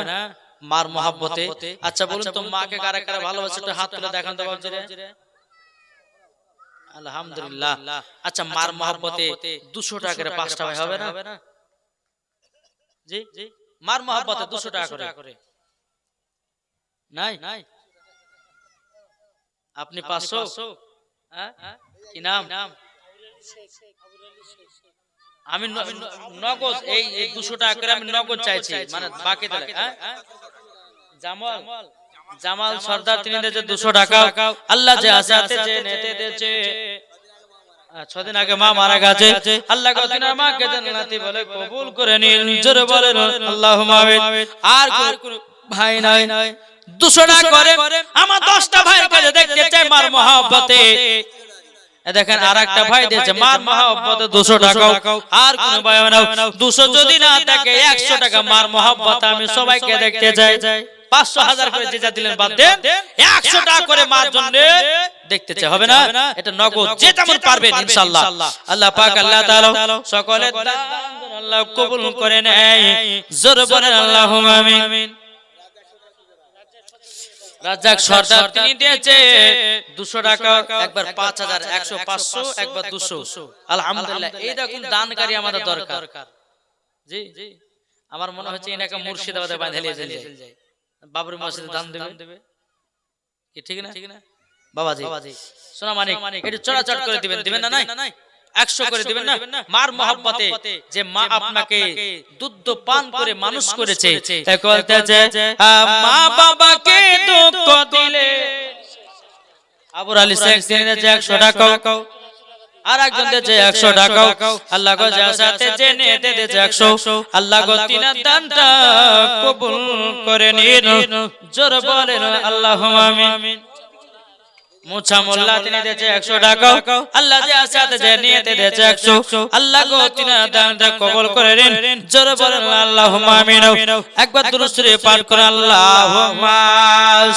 মার মহব্বতে আচ্ছা বলুন তো মাকে কারা কারা ভালোবাসে একটু হাত তুলে দেখান তো বাবুজিরে আলহামদুলিল্লাহ আচ্ছা মার মহব্বতে 200 টাকা করে 5টা ভাই হবে না জি জি মার মহব্বতে 200 টাকা করে নাই আপনি 500 হ্যাঁ কি নাম আমি নগদ এই 200 টাকা করে আমি নগদ চাইছি মানে বাকি দিলে জামাল সর্দার তিনি দিয়েছে 200 টাকা আল্লাহ যে আসাতে যে নেতে দিয়েছে 6 দিন আগে মা মারা গেছে আল্লাহ গো তিনার মাকে জান্নাতি বলে কবুল করে নিন জোরে বলেন আল্লাহুম্মা আমিন আর কোন ভাই নাই 200 টাকা করে আমার 10টা ভাইয়ের কাছে দেখতে চাই মার মহব্বতে দেখেন আরেকটা ভাই দিয়েছে মার মহব্বতে 200 টাকা আর কোন ভাই নাও 200 যদি না থাকে 100 টাকা মার মহব্বতে আমি সবাইকে দেখতে চাই 500 1000 করে যে যা দিলেন বাদ দেন 100 টাকা করে মার জন্য দেখতে চাই হবে না এটা নগদ যে যেমন পারবেন ইনশাআল্লাহ আল্লাহ পাক আল্লাহ তাআলা সকলের দান আল্লাহ কবুল করে নেয় জোরে বলেন আল্লাহুম্মা আমিন রাজ্জাক সর্দার তিনি দিয়েছে 200 টাকা একবার 5000 100 500 একবার 200 আলহামদুলিল্লাহ এই রকম দানকারী আমাদের দরকার জি জি আমার মনে হচ্ছে এনাকে মুর্শিদাবাদে বাঁধালিয়ে যায় বাবরি মসজিদে দান দেবে কি ঠিক না বাবাজি সোনা মানিক একটু চড়াচড় করে দিবেন না নাই 100 করে দিবেন না মার মহব্বতে যে মা আপনাকে দুধ পান করে মানুষ করেছে তাই বলতেছে মা বাবাকে দুঃখ দিলে আবুর আলী শেখ দিয়েছে 100 টাকা আর একজন দিয়েছে 100 টাকা আল্লাহ গো যার সাথে যে নিতে দিয়েছে 100 আল্লাহ গো তিনার দানটা কবুল করে নিন জোরে বলেন আল্লাহুম্মা আমিন মুছা মোল্লা তিনি দিয়েছে 100 টাকা আল্লাহ যে সাথে যে নিয়তে দিয়েছে 100 আল্লাহ গো তিনার দানটা কবুল করে নিন জোরে বলেন আল্লাহুম্মা আমিন একবার দুরূদ শরীফ পাঠ করে আল্লাহুম্মা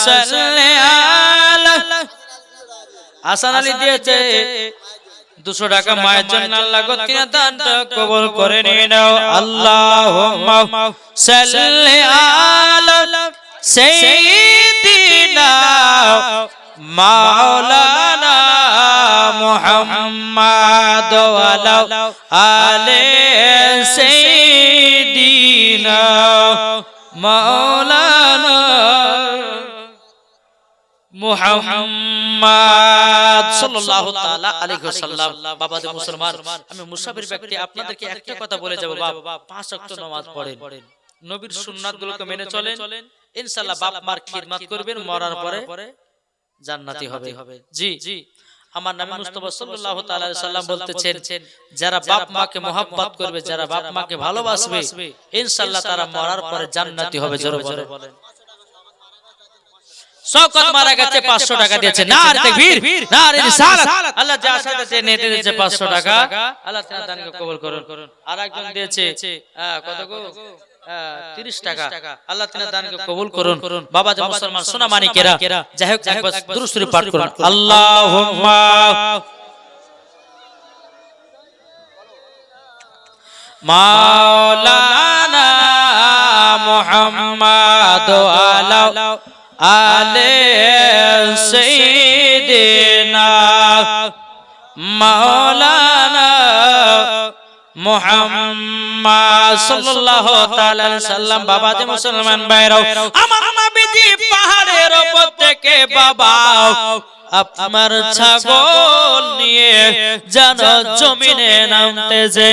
সাল্লি আলা হাসান আলী দিয়েছে 200 টাকা মায়ের জন্য আল্লাহ গো তিনার দানটা কবুল করে নিন আল্লাহুম্মা সাল্লি আলা সাইয়্যিদিনা মাওলানা মুহাম্মদ ওয়ালা আলে সাইয়্যিদিনা মাওলানা মুহাম্মদ সাল্লাল্লাহু তাআলা আলাইহি ওয়াসাল্লাম বাবাজি মুসলমান আমি মুসাফির ব্যক্তি আপনাদেরকে একটা কথা বলে যাব বাবা 5 ওয়াক্ত নামাজ পড়েন নবীর সুন্নাতগুলোকে মেনে চলেন ইনশাআল্লাহ বাপ মার খিদমত করবেন মরার পরে জান্নাতি হবে জি জি আমার নবী মুস্তাফা সাল্লাল্লাহু তাআলা আলাইহি সাল্লাম বলতেছেন যারা বাপ মাকে mohabbat করবে যারা বাপ মাকে ভালোবাসবে ইনশাআল্লাহ তারা মরার পরে জান্নাতি হবে জোরে বলেন শওকত মারা গেছে 500 টাকা দিয়েছে, নারে তাকবীর, নারে রিসালাত। আল্লাহ যা সাথে নেটে দিয়েছে 500 টাকা, আল্লাহ তাআলা দানকে কবুল করুন। আরেকজন দিয়েছে কত গো 30 টাকা, আল্লাহ তাআলা দানকে কবুল করুন। বাবা যে মুসলমান সোনা মানিকেরা, যাই হোক একবার দুরূদ শরীফ পাঠ করুন। আল্লাহুম্মা মাওলানা মুহাম্মাদ আলা আলে সাইয়্যিদিনা মাওলানা মুহাম্মদ সাল্লাল্লাহু তাআলা আলাইহি সাল্লাম। বাবা যে মুসলমান ভাইরাও, আমার নবীজি পাহাড়ের উপর থেকে বাবা আপনার ছাগল নিয়ে যেন জমিনে নামতেছে।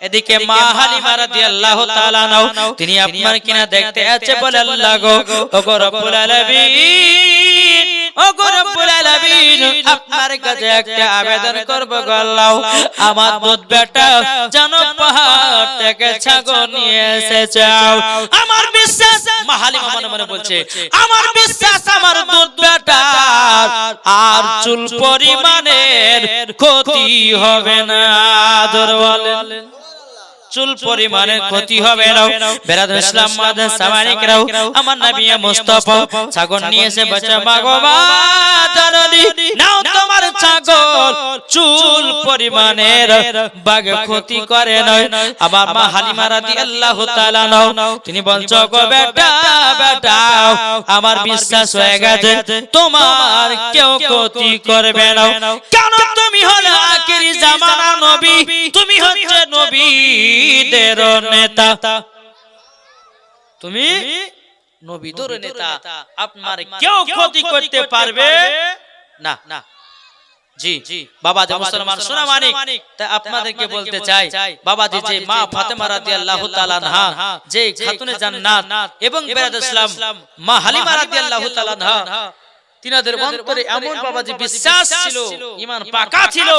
এদিকে মা হালিমা রাদিয়াল্লাহু তাআলা নাও, তিনি আপনার কিনা দেখতে আছে বলে আল্লাহ গো, ওগো রব্বুল আলামিন, ওগো রব্বুল আলামিন, আপনার কাছে একটা আবেদন করব গো আল্লাহ, আমার দুধ বেটা যেন পাহাড় থেকে ছাগল নিয়ে এসেছে। আমার বিশ্বাস, মা হালিমা মনে মনে বলছে, আমার বিশ্বাস আমার দুধ বেটা আর চুল পরিমাণের ক্ষতি হবে না। ধরে বলেন চুল পরিমাণের ক্ষতি হবে না। বেরাদ ইসলাম মাদ্রাসা সামানিকরাও, আমার নবী মুস্তাফা ছাগল নিয়েছে বাচ্চা মাগো মা জননী, নাও তোমার ছাগল চুল পরিমাণের বাগে ক্ষতি করে নয়। আমার মা হালিমা রাদিয়াল্লাহু তাআলা নাও, তিনি বলছো গো বেটা বেটা, আমার বিশ্বাস হয়ে গেছে তোমার কেউ ক্ষতি করবে না, কেন তুমি হলে আখিরি জামানা নবী, তুমি হচ্ছে নবীদের নেতা, তুমি নবীদের নেতা, আপনার কেউ ক্ষতি করতে পারবে না। না জি বাবা যে মুসলমান সোনা মানিক, তাই আপনাদেরকে বলতে চাই, বাবাজি যে মা ফাতেমা রাদিয়াল্লাহু তাআলা আনহা, যে খাতুনে জান্নাত, এবং বেরাদ ইসলাম মা হালিমা রাদিয়াল্লাহু তাআলা আনহা, তিনাদের অন্তরে এমন বাবাজি বিশ্বাস ছিল, ঈমান পাকা ছিল,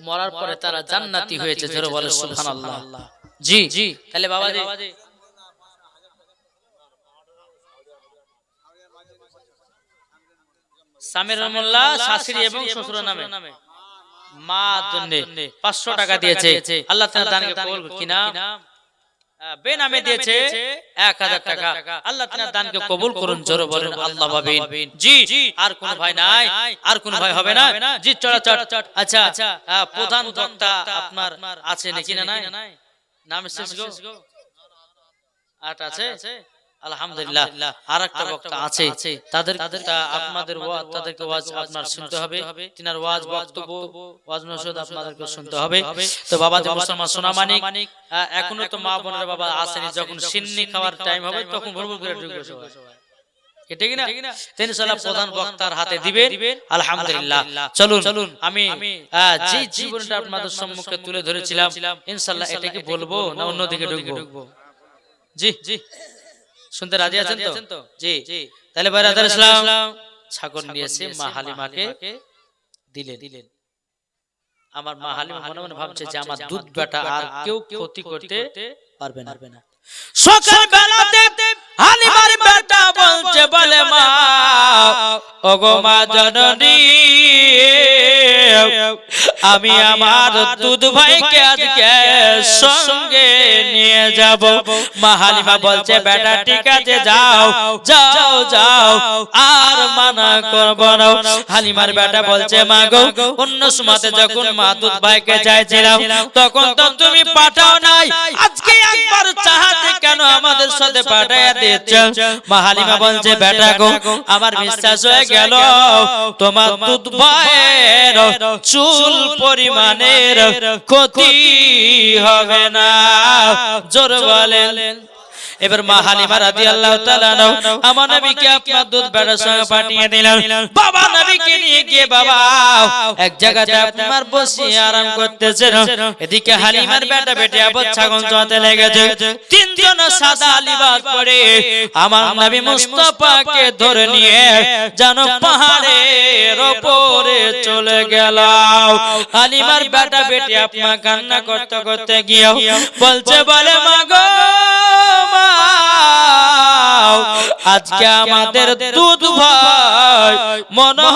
মরার পরে তারা জান্নাতি হয়েছে। জোরে বলে সুবহানাল্লাহ। জি তাহলে বাবাজি সামির রহমাতুল্লাহ শাশুড়ি এবং শ্বশুর নামে মা জন্য 500 টাকা দিয়েছে, আল্লাহ তাআলা দানকে কবুল কিনা বেনামে দিয়েছে 1000 টাকা, আল্লাহ তাআলা দানকে কবুল করুন। জোরে বলেন আল্লাহ ভাবিন। জি আর কোন ভাই নাই, আর কোন ভাই হবে না? জি চড়াচড়। আচ্ছা প্রধান বক্তা আপনার আছে নাকি না নাই? নাম শেষ গো 8 আছে, আলহামদুলিল্লাহ। আরেকটা বক্তা আছে, তাদের আপনাদের ওয়াজ, তাদেরকে ওয়াজ আপনার শুনতে হবে, তিনার ওয়াজ বক্তব্য ওয়াজ নসিহত আপনাদেরকে শুনতে হবে। তো বাবা যে মুসলমান সোনা মানিক, এখনো তো মা বোনেরা বাবা আসেনি, যখন সিন্নি খাওয়ার টাইম হবে তখন ভরপুর করে ঢুকবে সবাই, এটা কি না? তিনি ইনশাআল্লাহ প্রধান বক্তার হাতে দিবেন। আলহামদুলিল্লাহ। চলুন আমি যে জীবনটা আপনাদের সম্মুখে তুলে ধরেছিলাম, ইনশাআল্লাহ এটাকে বলবো না অন্যদিকে ঢুকবো? জি শুনতে রাজি আছেন তো? জি তাহলে বারাদার ইসলাম ছাগল নিয়েছে মা হালিমাকে দিলেন। আমার মা হালিমা মনে মনে ভাবছে যে আমার দুধ বেটা আর কেউ ক্ষতি করতে পারবে না। সকাল বেলাতে হালিমার বেটা বলছে, বলে মা ওগো মা জননী, আমি আমার দুধ ভাইকে আজকে সঙ্গে নিয়ে যাব। মা হালিমা বলছে, বেটা ঠিক আছে যাও, আর মানা করব না। হালিমার বেটা বলছে, মা গো অন্য সময়তে যখন মা দুধ ভাইকে চাইছিলাম তখন তো তুমি পাঠাও নাই, আজকে একবার চাহাতে কেন আমাদের সাথে পাঠাইয়া দিচ্ছ? মা হালিমা বলছে, বেটা গো আমার বিশ্বাস হয়ে গেল তোমার দুধ ভাইয়ের চুল পরিমাণের ক্ষতি হবে না। জোরে বলেন। এবার মা হালিমা রাদিয়াল্লাহু তাআলা আমার নবীকে আপনার দুধ বেটার সঙ্গে পাঠিয়ে দিলেন। বাবা নবীকে নিয়ে গিয়ে বাবা এক জায়গাতে আপনার বসিয়ে আরাম করতেছেন। এদিকে হালিমার বেটা বেটি আবার ছাগল চড়াতে লেগেছে। তিনজন সাদা লিবাস পরে আমার নবী মুস্তাফাকে ধরে নিয়ে যেন পাহাড়ের উপরে চলে গেল। হালিমার বেটা বেটি আপনার কান্না করতে করতে গিয়ে বলছে, বলে মা গো আজকে আমাদের দুধ ভাই মনে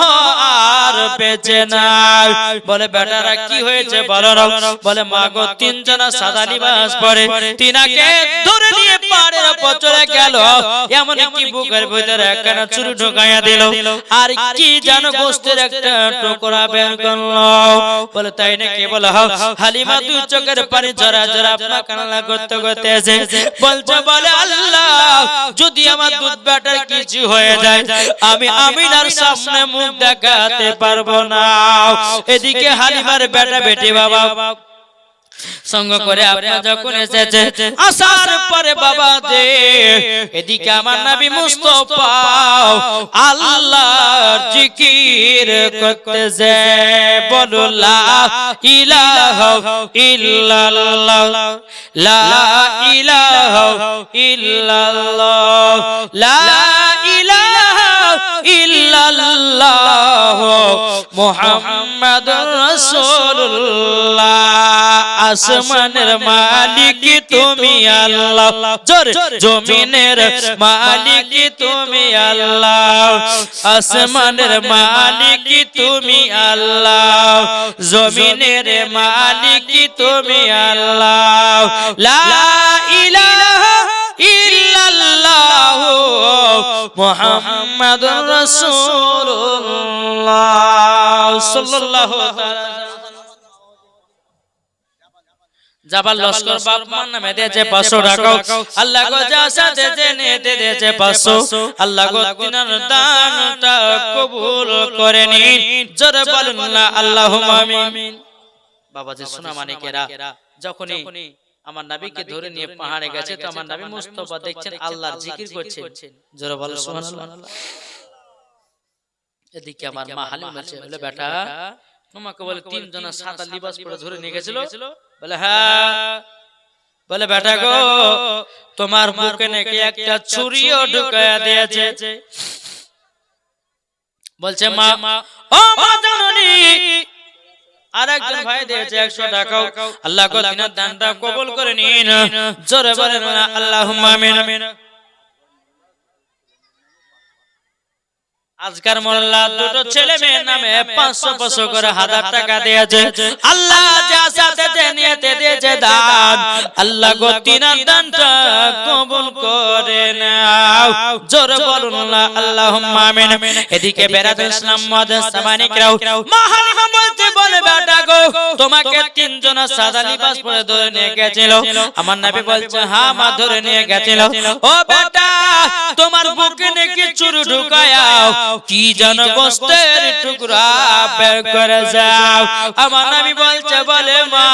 আর বেঁচে নাই। বলে বেটারা কি হয়েছে বলো না। বলে মা গো তিনজনা সাদা লিবাস পরে তিনাকে ধরে নিয়ে পাড়ের উপর চলে গেল। এমন কি বুকের ভিতরে একখানা ছুরি ঢোকাইয়া দিল আর কি যেন গোস্তের একটা টুকরা বের করলো। বলে তাই নাকি? বলে হালিমা দুই চোখের পানি ঝরা ঝরা আপনা কান্না করতে করতে এসে বলছে বলে আল্লাহ যদি আমার দুধ বেটার কিছু হয়ে যায় আমি আমিনার সামনে মুখ দেখাতে পারবো না। এদিকে হালিমার বেটা বেটি বাবা সঙ্গ করে আপনারা যখন এসেছে আসার পরে বাবা দে এদিকে আমার নবী মুস্তাফা আল্লাহর জিকির করতেছে। বলো লা ইলাহা ইল্লাল্লাহ লা ইলাহা ইল্লাল্লাহ লা ইলাহা ইল্লাল্লাহ মুহাম্মাদুর রাসূলুল্লাহ। আসমানের মালিক তুমি আল্লাহ, জোরে জমিনের মালিক তুমি আল্লাহ। আসমানের মালিক তুমি আল্লাহ, জমিনের মালিক তুমি আল্লাহ। লা ইলাহা ইল্লাল্লাহ মুহাম্মাদুর রাসূলুল্লাহ সাল্লাল্লাহু তাআলা। জাবাল লস্কর বাপ মার নামে দিয়েছে 500 টাকা। আল্লাহ গো যা সাথে জেনে দিয়েছে 500। আল্লাহ গো তিনার দানটা কবুল করে নিন। জোরে বলুন না আল্লাহুম্মা আমিন। বাবাজি সোনা মানিকেরা যখনই আমার নবীকে ধরে নিয়ে পাহাড়ে গেছে তো আমার নবী মুস্তাফা দেখছেন আল্লাহর জিকির করছেন। জোরে বলো সুবহানাল্লাহ। এদিকে আমার মা হালিমা বলছে বলে বেটা তোমাকে বলে তিনজনা সাদা লিবাস পরে ধরে নিয়ে গেছিল। বলে হ্যাঁ। বলে বেটা গো তোমার বুকে নাকি একটা ছুরিও ঢুকায়া দিয়েছে। বলছে মা ও মা জননী আরেকজন ভাই দিয়েছে 100 টাকা। আল্লাহ গো তিনার দানটা কবুল করে নিন। জোরে বলেন না আল্লাহুম্মা আমিন। আজকার মোল্লা দুটো ছেলে মেয়ের নামে 500 করে 1000 টাকা দিয়েছে। আল্লাহ যা সাথে নিয়েতে দিয়েছে দান আল্লাহ গো তিনার দানটা কবুল করে নাও। জোরে বলুন না আল্লাহুম্মা আমিন। এদিকে বেরাদুল ইসলাম মাদ্রাসা মানিকরাও মা হালিমা বলতে বলে বেটা গো তোমাকে তিনজনা সাদা লিবাস পরে ধরে নিয়ে গেছিল। আমার নবী বলছে হ্যাঁ মা ধরে নিয়ে গেছিল। ও বেটা তোমার বুকে নাকি ছুরি ঢুকায়াও কি যেন গোস্তের টুকরা বের করে যাও। আমার নবী বলছে বলে মা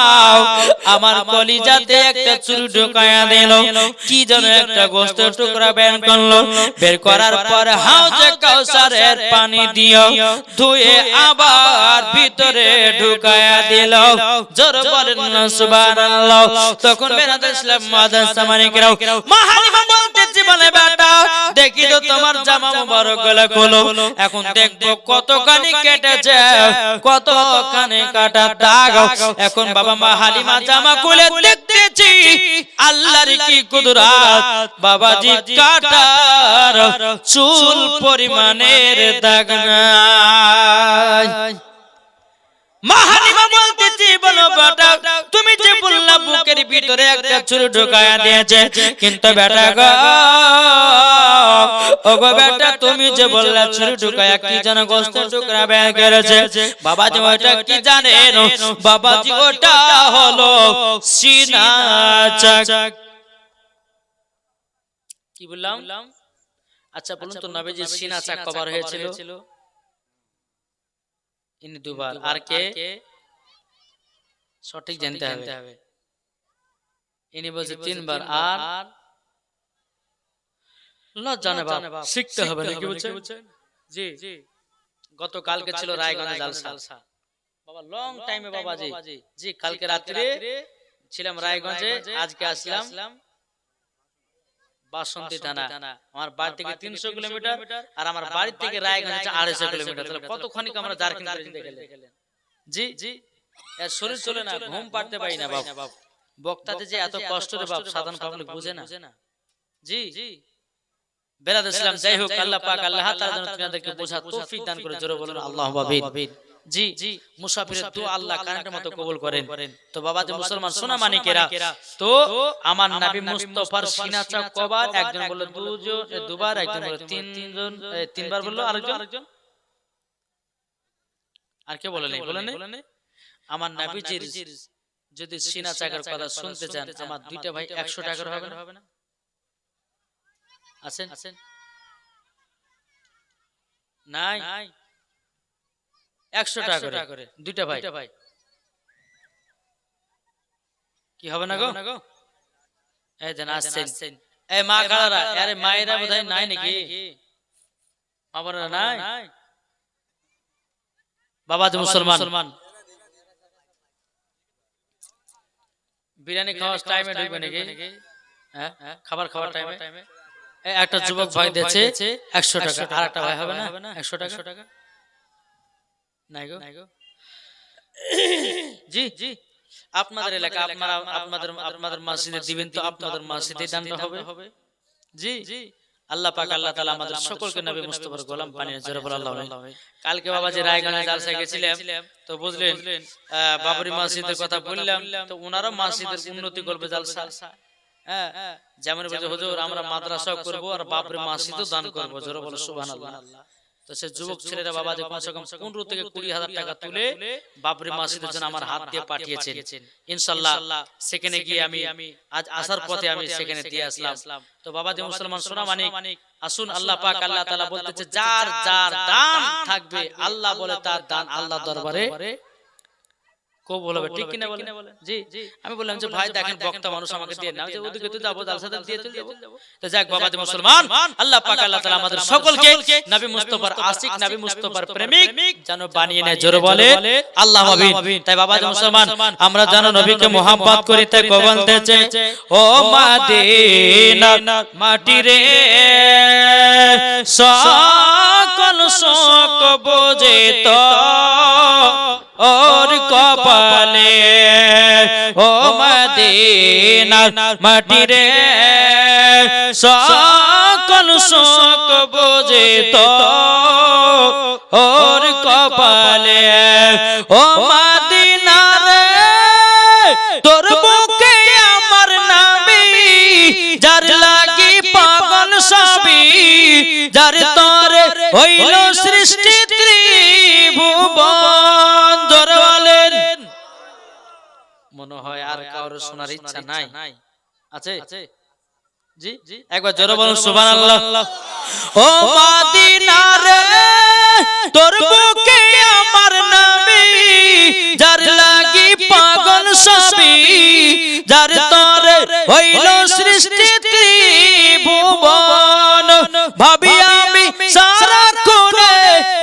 আমার কলিজাতে একটা ছুরি ঢুকায়া দিল কি যেন একটা গোস্তের টুকরা বের করলো। বের করার পর হাউজে কাউসারের পানি দিও ধুয়ে আবার ভিতরে ঢুকায়া দিল। জোরে বলেন না সুবহানাল্লাহ। তখন বেরাদুল ইসলাম মাদ্রাসা মানিকরাও মা হালিমা বলতেছে বলে বেটা দেখি তো তোমার জামা মুবারক গলা খোলো। এখন দেখবো কতখানি কেটেছে কতখানি কাটা দাগ। এখন বাবা মা হালিমা জামা খুলে দেখতেছি আল্লাহর কি কুদরত বাবাজি কাটার চুল পরিমাণের দাগ নাই। মা হালিমা বলতেছি বলো বেটা তুমি যে বললা বুকের ভিতরে একটা ছুরি ঢুকায়া দিয়েছে কিন্তু বেটা গো ওগো বেটা তুমি যে বললা ছুরি ঢুকায়া কি যেন গোস্তের টুকরা বের করেছে। বাবাজি ওটা কি জানেন? বাবাজি ওটা হলো সিনা চাক। কি বললাম? আচ্ছা বলুন তো নবীজি সিনা চাক কবার হয়েছিল? ইনি দুবার। আর কে সঠিক জানতে হবে। ইনি বলছে 3 বার। আর লজ্জা নেই বাপ শিখতে হবে নাকি বলছেন? জি গতকালকে ছিল রায়গঞ্জে জালসা বাবা লং টাইমে বাবাজি। জি কালকে রাত্রে ছিলাম রায়গঞ্জে, আজকে আসলাম বাসন্তী থানা। আমার বাড়ি থেকে 300 কিলোমিটার আর আমার বাড়ি থেকে রায়গঞ্জ 250 কিলোমিটার। তাহলে কতক্ষণিক আমরা জার্কিং করে গেলেন। জি এর শরীর চলে না, ঘুম পাড়তে পারি না বাপ। বক্তাতে যে এত কষ্ট রে বাপ সাধারণ পাবলিক বুঝে না। জি বেরাদ ইসলাম, যাই হোক আল্লাহ পাক আল্লাহ তাআলা যেন তোমাদেরকে বোঝার তৌফিক দান করে, জোরে বলুন আল্লাহুম্মা আমিন। জি জি, মুসাফিরের দোয়া আল্লাহ কারেন্টের মতো কবুল করেন। তো বাবা যে মুসলমান সোনা মানিকেরা, তো আমার নবী মুস্তাফার সিনা চাক কবার, একজন বলল দুবার, একজন বলল তিনজন, তিনবার বলল, আরেকজন আর কে বলে নেই। আমার নবীজির যদি সিনা চাকার কথা শুনতে চান, আমার দুইটা ভাই 100 টাকার হবে না? আছেন নাই? 100 টাকা করে দুইটা ভাই কি হবে না গো? এই দেন আসছেন। এই মা খালারা, আরে মায়েরা বোধহয় নাই নাকি? বাবারা নাই? বাবা যে মুসলমান, বিরিয়ানি খাওয়ার টাইমে ঢুকবে নাকি? হ্যাঁ, খাবার খাওয়ার টাইমে একটা যুবক ভাই দিয়েছে 100 টাকা, আর একটা ভাই হবে না 100 টাকা? নাই গো। জি জি, আপনাদের এলাকা, আপনাদের মসজিদে দিবেন, তো আপনাদের মসজিদে দানটা হবে। জি জি, আল্লাহ পাক আল্লাহ তাআলা আমাদের সকলকে নবী মুস্তাফার গোলাম বানিয়ে, জোরে বল আল্লাহু। কালকে বাবা যে রায়গঞ্জে জালসা গেছিলাম, তো বুঝলেন বাবরি মসজিদের কথা বললাম, তো ওনারা মসজিদের উন্নতি করবে জালসা। হ্যাঁ, যেমন বলছে হুজুর আমরা মাদ্রাসা করব আর বাবরি মসজিদও দান করব, জোরে বল সুবহানাল্লাহ। তো সে যুবক ছেলেরা বাবা যে কমসে কম 15 থেকে 20,000 টাকা তুলে বাবরি মসজিদের জন্য আমার হাত দিয়ে পাঠিয়েছেন। ইনশাআল্লাহ সেখানে গিয়ে আমি আজ আসার পথে আমি সেখানে দিয়ে আসলাম। তো বাবা যে মুসলমান সোনা মানিক, আসুন আল্লাহ পাক আল্লাহ তাআলা বলতেছে যার যার দান থাকবে, আল্লাহ বলে তার দান আল্লাহ দরবারে কবুল হবে, ঠিক কিনা বলেন? জি জি, আমি বললাম যে ভাই দেখেন বক্তা মানুষ, আমাকে দিয়ে নাও, যে ওদিকে তো যাবো জালসাতে দিয়ে চলে যাব। তো যাক বাবা যে মুসলমান, আল্লাহ পাক আল্লাহ তাআলা আমাদের সকলকে নবী মুস্তাফার আশিক, নবী মুস্তাফার প্রেমিক যেন বানিয়ে নেয়, জোরে বলে আল্লাহুম্মা আমিন। তাই বাবা যে মুসলমান, আমরা জানো নবীকে মোহাব্বত করি, তাই বলতেছে ও মদিনার মাটি রে সকল শোক বোঝে তো ওর কপালে, ও মদিনার মাটি রে সকল শোক বোঝে তো ওর কপালে, ও মদিনা রে তোর বুকে আমার নবী, যার লাগি পাগল সবই, যার তরে হইল সৃষ্টি ত্রিভুবন, জোরে বলেন। মনে হয় আর কারো শোনার ইচ্ছা নাই? আছে? জি জি, একবার জোরে বলুন সুবহানাল্লাহ। ও মদিনা রে তোর বুকে আমার নবী, যার লাগি পাগল সবই, যার তরে হইল সৃষ্টি ত্রিভুবন, ভাবি আমি সারা কোণে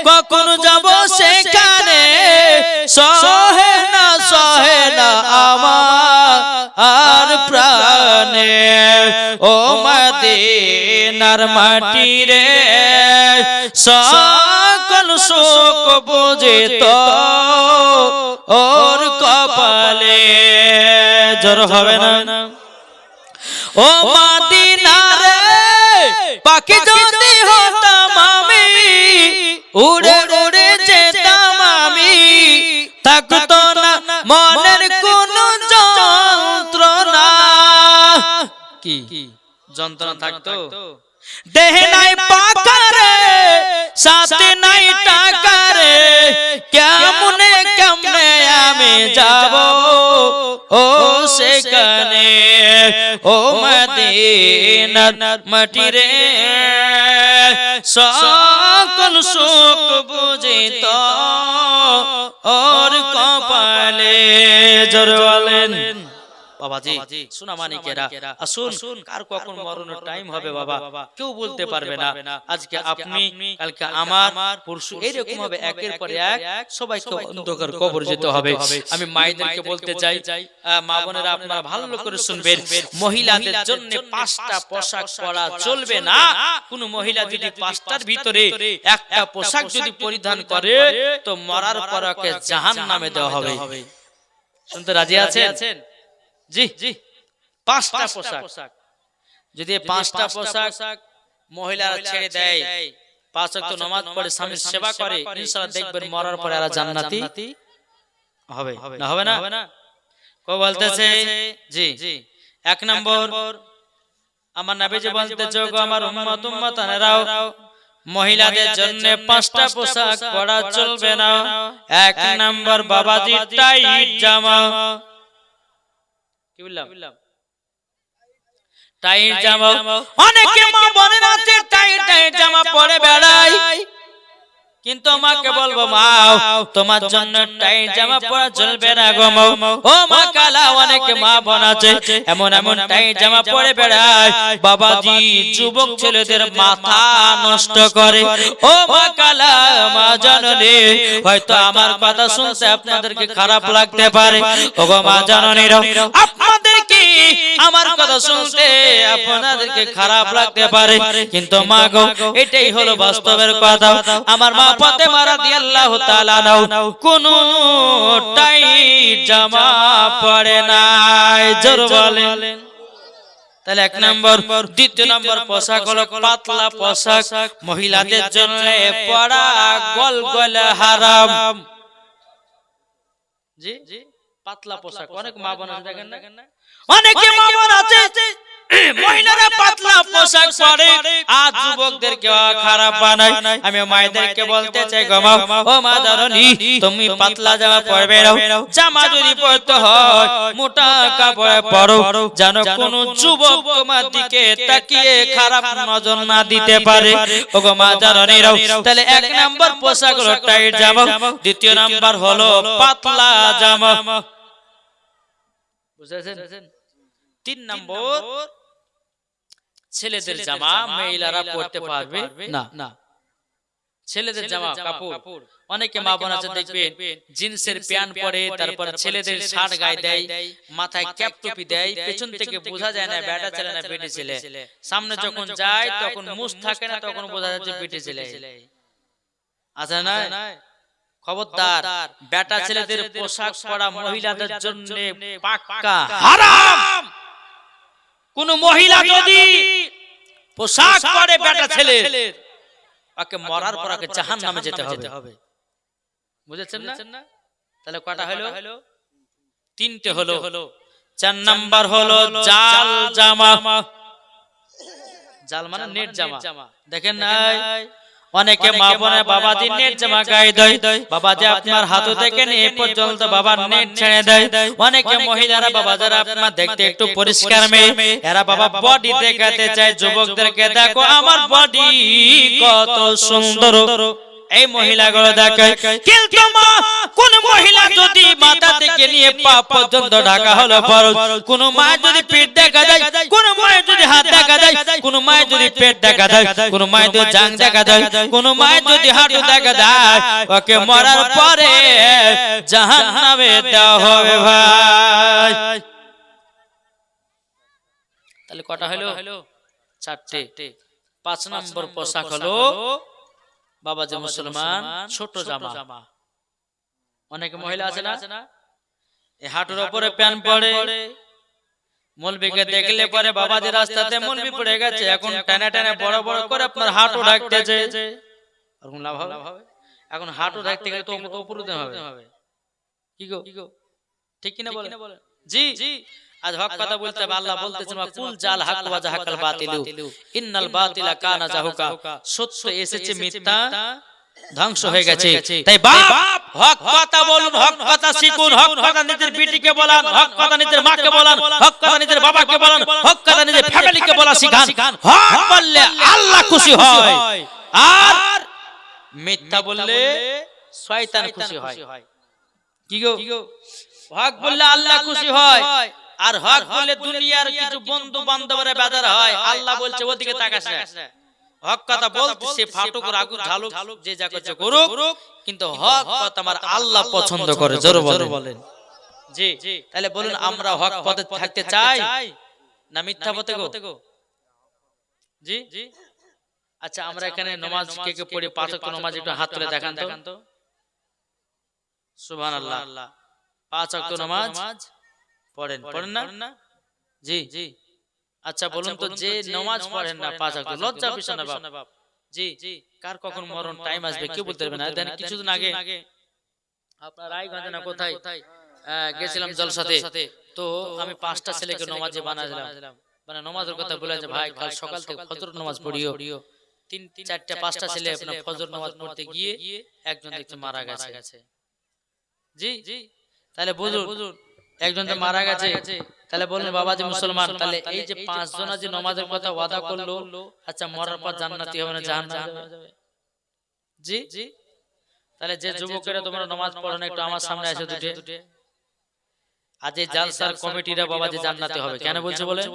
কখন যাব সেখানে, সহে না আমার আর প্রাণে, ও মদিনার মাটি রে সকল শোক বোঝে তো ওর কপালে, জোর হবে না? ও মদিনা রে পাখি যদি হতাম আমি, উড়ে উড়ে যেতাম আমি, থাকতো না মনের কোন যন্ত্রণা। কি যন্ত্রণা থাকতো? দেহে নাই পাকা রে, সাথে নাই টাকা রে, কেমনে কেমনে আমি যাব ও সেখানে, ও মদিনার মাটি রে সকল শোক বুঝে তো ওর কপালে, জোরে বলেন বাবাজি সোনা মানিকেরা। আসুন, কার কখন মরণের টাইম হবে বাবা কেউ বলতে পারবে না। আজকে আপনি, কালকে আমার, পরশু এরকম হবে, একের পর এক সবাইকে অন্ধকার কবর যেতে হবে। আমি মায়েদেরকে বলতে চাই, মা বোনেরা আপনারা ভালো করে শুনবেন, মহিলাদের জন্য 5টা পোশাক পরা চলবে না। কোন মহিলা যদি 5টার ভিতরে একটা পোশাক যদি পরিধান করে, তো মরার পর ওকে জাহান্নামে দেওয়া হবে। শুনতে রাজি আছেন? জি জি, 5টা পোশাক। যদি 5টা পোশাক মহিলারা ছেড়ে দেয়, 5 ওয়াক্ত নামাজ পড়ে স্বামীর সেবা করে, ইনশাআল্লাহ দেখবেন মরার পরে এরা জান্নাতি হবে। না হবে না? কো বলতেছে জি 1 নম্বর আমার নবীজি বলতেছে গো আমার উম্মতানেরাও, মহিলাদের জন্য 5টা পোশাক পরা চলবে না। 1 নম্বর বাবাজি টাইট জামা। কি বললাম? টাইট জামা। অনেকে মা বোনেরা আছে টাইট জামা পরে বেড়ায়, কিন্তু মাকে বলবো মা তোমার জন্য টাইট জামা পরা চলবে না গো মা। ও মা কালা, অনেকে মা বোন আছে এমন টাইট জামা পরে বেড়ায়, বাবাজি যুবক ছেলেদের মাথা নষ্ট করে। ও মা কালা, মা জননী, হয়তো আমার কথা শুনতে আপনাদেরকে খারাপ লাগতে পারে। ও গো মা জননীরা, আপনাদেরকে আমার কথা শুনতে আপনাদেরকে খারাপ লাগতে পারে, কিন্তু মা গো এটাই হলো বাস্তবের কথা। আমার মা ফাতেমা রাদিয়াল্লাহু তাআলা নাও কোন টাইট জামা পরে নাই, জোর বলেন। তাহলে 1 নম্বর। দ্বিতীয় নম্বর পোশাক হলো পাতলা পোশাক, মহিলাদের জন্য পরা গলগলে হারাম। জি পাতলা পোশাক, অনেক মা বোন আছে দেখেন না, অনেকে মা বোন আছে মহিলারা পাতলা পোশাক পরে আর যুবকদেরকে খারাপ বানায়। আমি মায়েদেরকে বলতে চাই গো মা, ও মা জননী, তুমি পাতলা জামা পরবে না। জামা যদি পরতে হয় মোটা কাপড়ে পরো, যেন কোন যুবক তোমার দিকে তাকিয়ে খারাপ নজর না দিতে পারে। ও গো মা জননী, তাহলে 1 নম্বর পোশাক হলো টাইট জামা, দ্বিতীয় নাম্বার হলো পাতলা জামা। বুঝেছেন? 3 নম্বর ছেলেদের জামা মহিলারা পরতে পারবে না। ছেলেদের জামা কাপড়, অনেকে মা বোন আছে দেখবেন জিন্সের প্যান্ট পরে, তারপর ছেলেদের শার্ট গায়ে দেয়, মাথায় ক্যাপ টুপি দেয়, পেছন থেকে বোঝা যায় না বেটা ছেলে না বেটি ছেলে। সামনে যখন যায় তখন মুখ থাকে না, তখন বোঝা যাচ্ছে বেটি ছেলে। আছে না? খবরদার, বেটা ছেলেদের পোশাক পরা মহিলাদের জন্য পাক্কা হারাম। কোন মহিলা যদি পোশাক পরে বেটা ছেলে, ওকে মরার পর ওকে জাহান্নামে যেতে হবে। বুঝেছেন না? তাহলে কয়টা হলো? 3টে হলো। 4 নাম্বার হলো জাল জামা। জাল মানে নেট জামা। দেখেন নাই অনেকে মা বোনে বাবাজি নেট জামা গায়ে দেয়, বাবাজি আপনার হাত থেকে নিয়ে পর্যন্ত বাবা নেট ছেড়ে দেয়। অনেকে মহিলারা বাবা যারা আপনার দেখতে একটু পরিষ্কার মেয়ে, এরা বাবা বডি দেখাতে চায় যুবকদেরকে, দেখো আমার বডি কত সুন্দর। এই মহিলাগুলো দেখায়, কিন্তু মা কোন মহিলা যদি মাথা থেকে নিয়ে পা পর্যন্ত ঢাকা হলো ফরজ, কোন মা যদি পেট দেখা যায়, কোন মায়ের যদি হাত দেখা যায়, কোন মায়ের যদি পেট দেখা যায়, কোন মায়ের যদি জাং দেখা যায়, কোন মায়ের যদি হাঁটু দেখা যায়, ওকে মরার পরে জাহান্নামে দেওয়া হবে ভাই। তাহলে কটা হলো? 4টে। 5 নম্বর পোশাক হলো বাবাজি মুসলমান ছোট জামা। অনেকে মহিলা আছে না এই হাঁটুর উপরে প্যান্ট পরে, মৌলবীকে দেখলে পরে বাবাজি রাস্তাতে মৌলবী পড়ে গেছে, এখন টানা টানা বড় বড় করে আপনার হাঁটু ঢাকতেছে। এখন লাভ হবে? এখন হাঁটু ঢাকতে গেলে তো উপরে দিতে হবে। কি গো ঠিক কিনা বলেন? জি আজ হক কথা বলতে হবে। আল্লাহ বলতেছেন কুল জাল হক ওয়া জাহাকাল বাতিলু ইন্নাল বাতিলা কানা জাহুকা, সত্য এসেছে মিথ্যা ধ্বংস হয়ে গেছে। তাই বাপ হক কথা বলুন, হক কথা শিখুন, হক কথা নিজের বিটিকে বলান, হক কথা নিজের মাকে বলান, হক কথা নিজের বাবাকে বলান, হক কথা নিজের ফ্যামিলিকে বলা শিখান। হক বললে আল্লাহ খুশি হয়, আর মিথ্যা বললে শয়তান খুশি হয়। কি গো হক বললে আল্লাহ খুশি হয়, আর হক বললে দুনিয়ার কিছু বন্ধু বান্ধবরা বেজার হয়। আল্লাহ বলছে ওদিকে তাকাস না, হক কথা বলতে সে ফাটুক রাগুক ঝালুক যে যা করছে করুক, কিন্তু হক কথা আমার আল্লাহ পছন্দ করে। জোরে বলেন জি। তাহলে বলুন আমরা হক পথে থাকতে চাই না মিথ্যা পথে গো? জি আচ্ছা, আমরা এখানে নামাজ কে কে পড়ি? 5 ওয়াক্ত নামাজ একটু হাত তুলে দেখান তো। সুবহানাল্লাহ। 5 ওয়াক্ত নামাজ পড়েন না? জি আচ্ছা বলুন তো, যে নামাজ পড়েন না 5 ওয়াক্ত, লজ্জা বিষয় না বাপ? জি, কার কখন মরণ টাইম আসবে কেউ বলতে পারবে না। দেন কিছুদিন আগে আপনার রায়গঞ্জে না কোথায় গেছিলাম জলসাতে, তো আমি 5টা ছেলেকে নামাজে বানাইলাম, মানে নামাজের কথা বলে যে ভাই কাল সকাল থেকে ফজর নামাজ পড়িও। 3 4টা 5টা ছেলে আপনার ফজর নামাজ পড়তে গিয়ে একজন দেখতে মারা গেছে। জি, তাহলে বুঝুন একজন তো মারা গেছে, তাহলে বলুন বাবা যে মুসলমান, তাহলে এই যে 5 জনা যে নামাজের কথা ওয়াদা করলো, আচ্ছা মরার পর জান্নাতি হবে না জাহান্নামে যাবে? জি, তাহলে যে যুবকেরা তোমরা নামাজ পড়ো না একটু আমার সামনে এসে দুটে। আজ এই জালসার কমিটিরা বাবা যে জান্নাতি হবে কেন বলছে বলেন?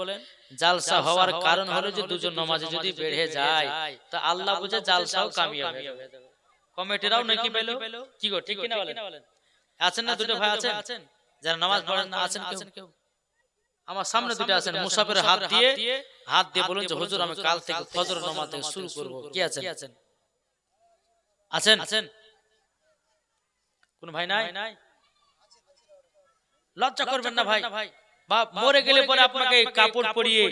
জালসা হওয়ার কারণ হলো যে দুজন নামাজি যদি বেড়ে যায় তো আল্লাহ বুঝে জালসাও কামিয়াব হয়ে যাবে। কমিটিরাও নাকি পেলো, কি গো ঠিক কি না বলেন? আছেন না দুটো ভাই আছেন যারা নামাজ পড়েন না, আছেন কেউ? আমার সামনে দুটো আছেন, মুসাফিরের হাত দিয়ে বলুন যে হুজুর আমি কাল থেকে ফজর নামাজ থেকে শুরু করব। কি আছেন? আছেন? কোন ভাই নাই? লজ্জা করবেন না ভাই। বাপ মরে গেলে পরে আপনাকে কাপড় পরিয়ে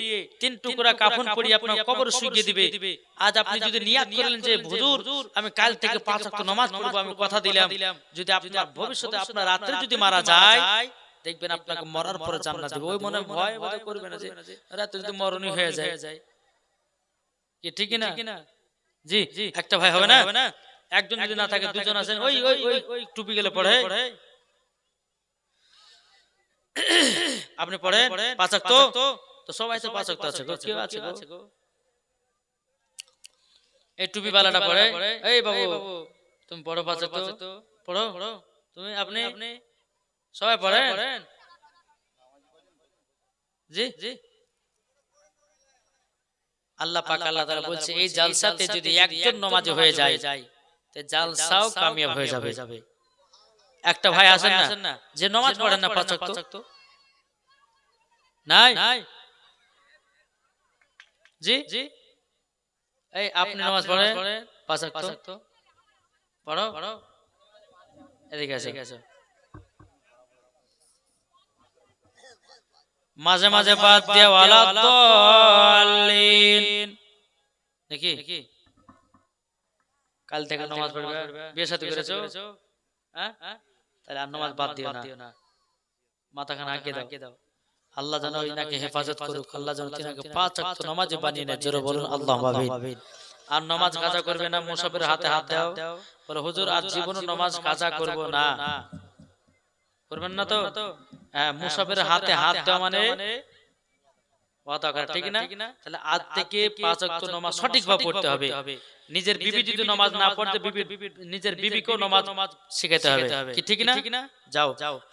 3 টুকরা কাফন পরিয়ে আপনার কবর শুইয়ে দিবে। আজ আপনি যদি নিয়াত করলেন যে হুজুর আমি কাল থেকে 5 ওয়াক্ত নামাজ পড়ব, আমি কথা দিলাম, যদি আপনার ভবিষ্যতে আপনার রাতে যদি মারা যায় দেখবেন আপনাকে মরার পরে জান্নাত দেবে, ওই মনে ভয় করবেন না যে রাতে যদি মরণই হয়ে যায়। কি ঠিক না? জি, একটা ভাই হবে না? একজন যদি না থাকে দুজন আছেন, ওই টুপি গেলে পড়ে আপনি পড়ে 5 ওয়াক্ত, তো সবাই তো 5 ওয়াক্ত আছে গো, কেউ আছে গো? এই টুপি বালাটা পড়ে, এই বাবু তুমি পড়ো 5 ওয়াক্ত, পড়ো তুমি, আপনি সবাই পড়েন? জি, আল্লাহ পাক আল্লাহ তাআলা বলছে এই জালসাতে যদি একজন নামাজি হয়ে যায় তে জালসাও কামিয়াব হয়ে যাবে। একটা ভাই আছেন না যে নামাজ পড়েন না 5 ওয়াক্ত? নাই? জি, এই আপনি নামাজ পড়েন 5 ওয়াক্ত? পড়ো, এদিকে আসো। মাঝে মাঝে বাদ দিয়ে ওয়ালা দলিন নাকি কাল থেকে নামাজ পড়বে, বিয়ে শাদী করেছো, হ্যাঁ? তাহলে আর নামাজ বাদ দিও না, মাথাখানা আঁকিয়ে দাও। আল্লাহ যেন ইনাকে হেফাজত করুক, আল্লাহ যেন তিনাকে 5 ওয়াক্ত নামাজ বানিয়ে নেয়। জোরে বলুন আল্লাহুম্মা আমিন। আর নামাজ কাজা করবে না, মুসাফিরের হাতে হাত দাও, বলে হুজুর আজ জীবনে নামাজ কাজা করব না, করবেন না তো? হ্যাঁ, মুসাফিরের হাতে হাত দেওয়া মানে ওয়াদা করা, ঠিক না? তাহলে আজ থেকে 5 ওয়াক্ত নামাজ সঠিকভাবে পড়তে হবে। নিজের বিবি যদি নামাজ না পড়তে, নিজের বিবিকেও নামাজ শিখাতে হবে, কি ঠিক না? যাও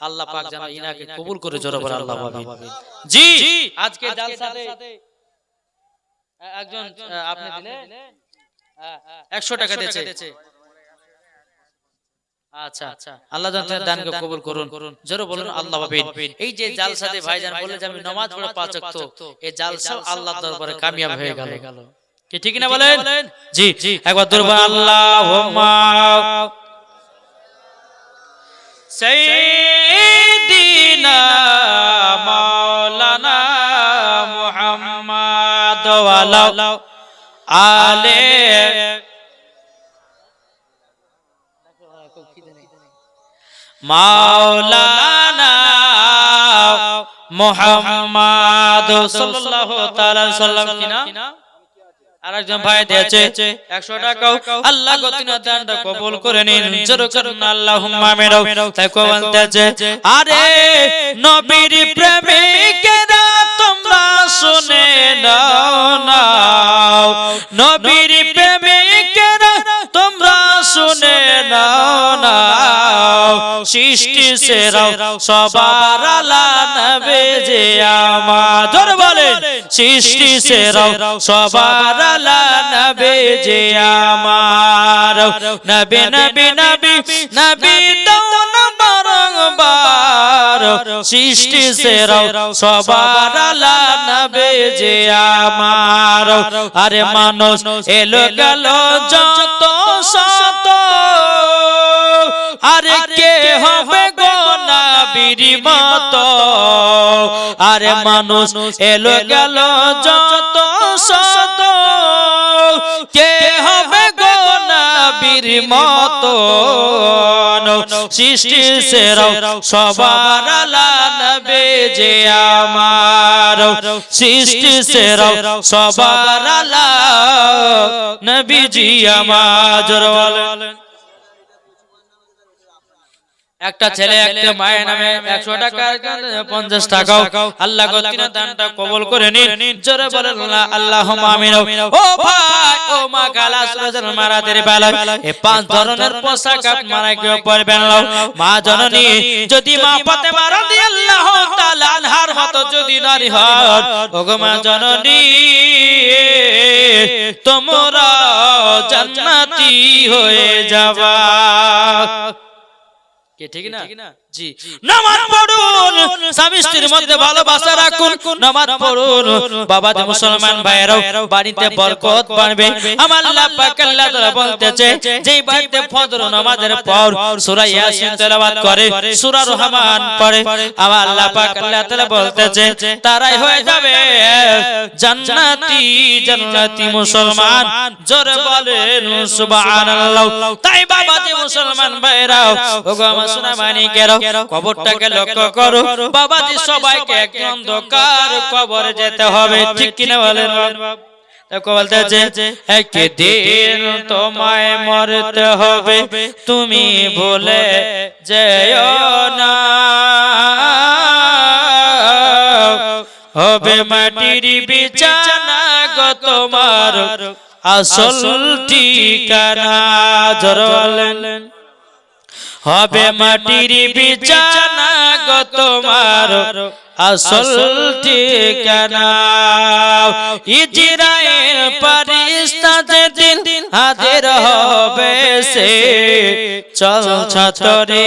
আল্লাহ পাক যেন ইনাকে কবুল করে, জোরে বলে আল্লাহুম্মা আমিন। জি, আজকে জালসাতে একজন আপনি দিলেন 100 টাকা দিয়েছে। আচ্ছা, আল্লাহ দানকে কবুল করুন, জোরে বলুন আল্লাহুম্মা আমিন। এই যে জালসাতে ভাইজান বলে যে আমি নামাজ পড়ব 5 ওয়াক্ত, এই জালসাও আল্লাহর দরবারে কামিয়াব হয়ে গেল, কি ঠিক না বলেন? জি, একবার দরবার আল্লাহুম্মা সাইয়্যিদিনা মাওলানা মুহাম্মদ ওয়া আলা আলে মাওলানা মুহাম্মদ সাল্লাল্লাহু তাআলা সাল্লাম। কিনা আরেকজন ভাই দিয়েছে 100 টাকা, আল্লাহ গো তিনার দানটা কবুল করে নিন, জোরে করুন আল্লাহুম্মা আমিন। তাই কো বলতেছে, আরে নবীর প্রেমিকেরা তোমরা শুনে নাও, নবীর প্রেমিকেরা তোমরা শুনে নাও, সৃষ্টি সেরা সবার আলা নবী যে আমার, জোরে বলেন সৃষ্টি সেরা সবার আলা নবী যে আমার, নবী নবী নবী নবী দাওন বারংবার, সৃষ্টি সেরা সবার আলা নবী যে আমার। আরে মানুষ এলো গেল যত শত, আরে কে হবে গো নবীর মতো, আরে মানুষ এলো গেল যত শত কে হবে গো নবীর মতন সৃষ্টি সেরা সবার আলা নবী যে আমার সৃষ্টি সেরা সবার আলা নবীজি আমার জোরে বলেন। একটা ছেলে একটা মায়ের নামে 100 টাকা 50 টাকা আল্লাহ গো তিন দানটা কবুল করে নিন জোরে বলেন আল্লাহুম্মা আমিন। ও ভাই ও মা গালা সুরাজের মারাদের বেলা এই 5 ধরনের পোশাক আপনারা কেউ পরবেন না। মা জননী যদি মা ফাতেমা রাদিয়াল্লাহু তাআলা আনহার মতো যদি নারী হন ওগো মা জননী তোমরা জান্নাতি হয়ে যাবা। কে ঠিক না জি নামাজ পড়ুন স্বামী স্ত্রীর মধ্যে ভালোবাসা রাখুন নামাজ পড়ুন বাবা যে মুসলমান ভাইরাও বাড়িতে বরকত বাড়বে আমার আল্লাহ পাক আল্লাহ তাআলা বলতেছে যেই বাড়িতে ফজর নামাজের পর সূরা ইয়াসিন তেলাওয়াত করে সূরা রহমান পড়ে আমার আল্লাহ পাক আল্লাহ তাআলা বলতেছে তারাই হয়ে যাবে জান্নাতি জান্নাতি মুসলমান জোরে বলেন সুবহানাল্লাহ। তাই বাবা যে মুসলমান ভাইরাও ওগো আমার সোনা মানিকেরা কবরটাকে লক্ষ্য করো বাবাজি সবাইকে এক অন্ধকার কবরে যেতে হবে ঠিক কিনা বলেন বাবা বলতেছে একদিন তোমায় মরতে হবে তুমি ভুলে যেও না হবে মাটির বিছানা গো তোমার আসল ঠিকানা জোরে বলেন হবে মাটির বিছানা গো তোমার আসল ঠিকানা ইজরাইল ফেরেশতা যেদিন হাজির হবে সে চল ছাতরে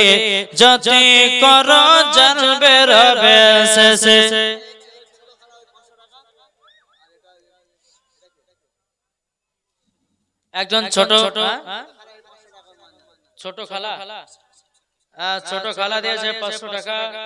যতি কর জানবে রবে শেষে। একজন ছোট ছোট খালা দিয়েছে 500 টাকা।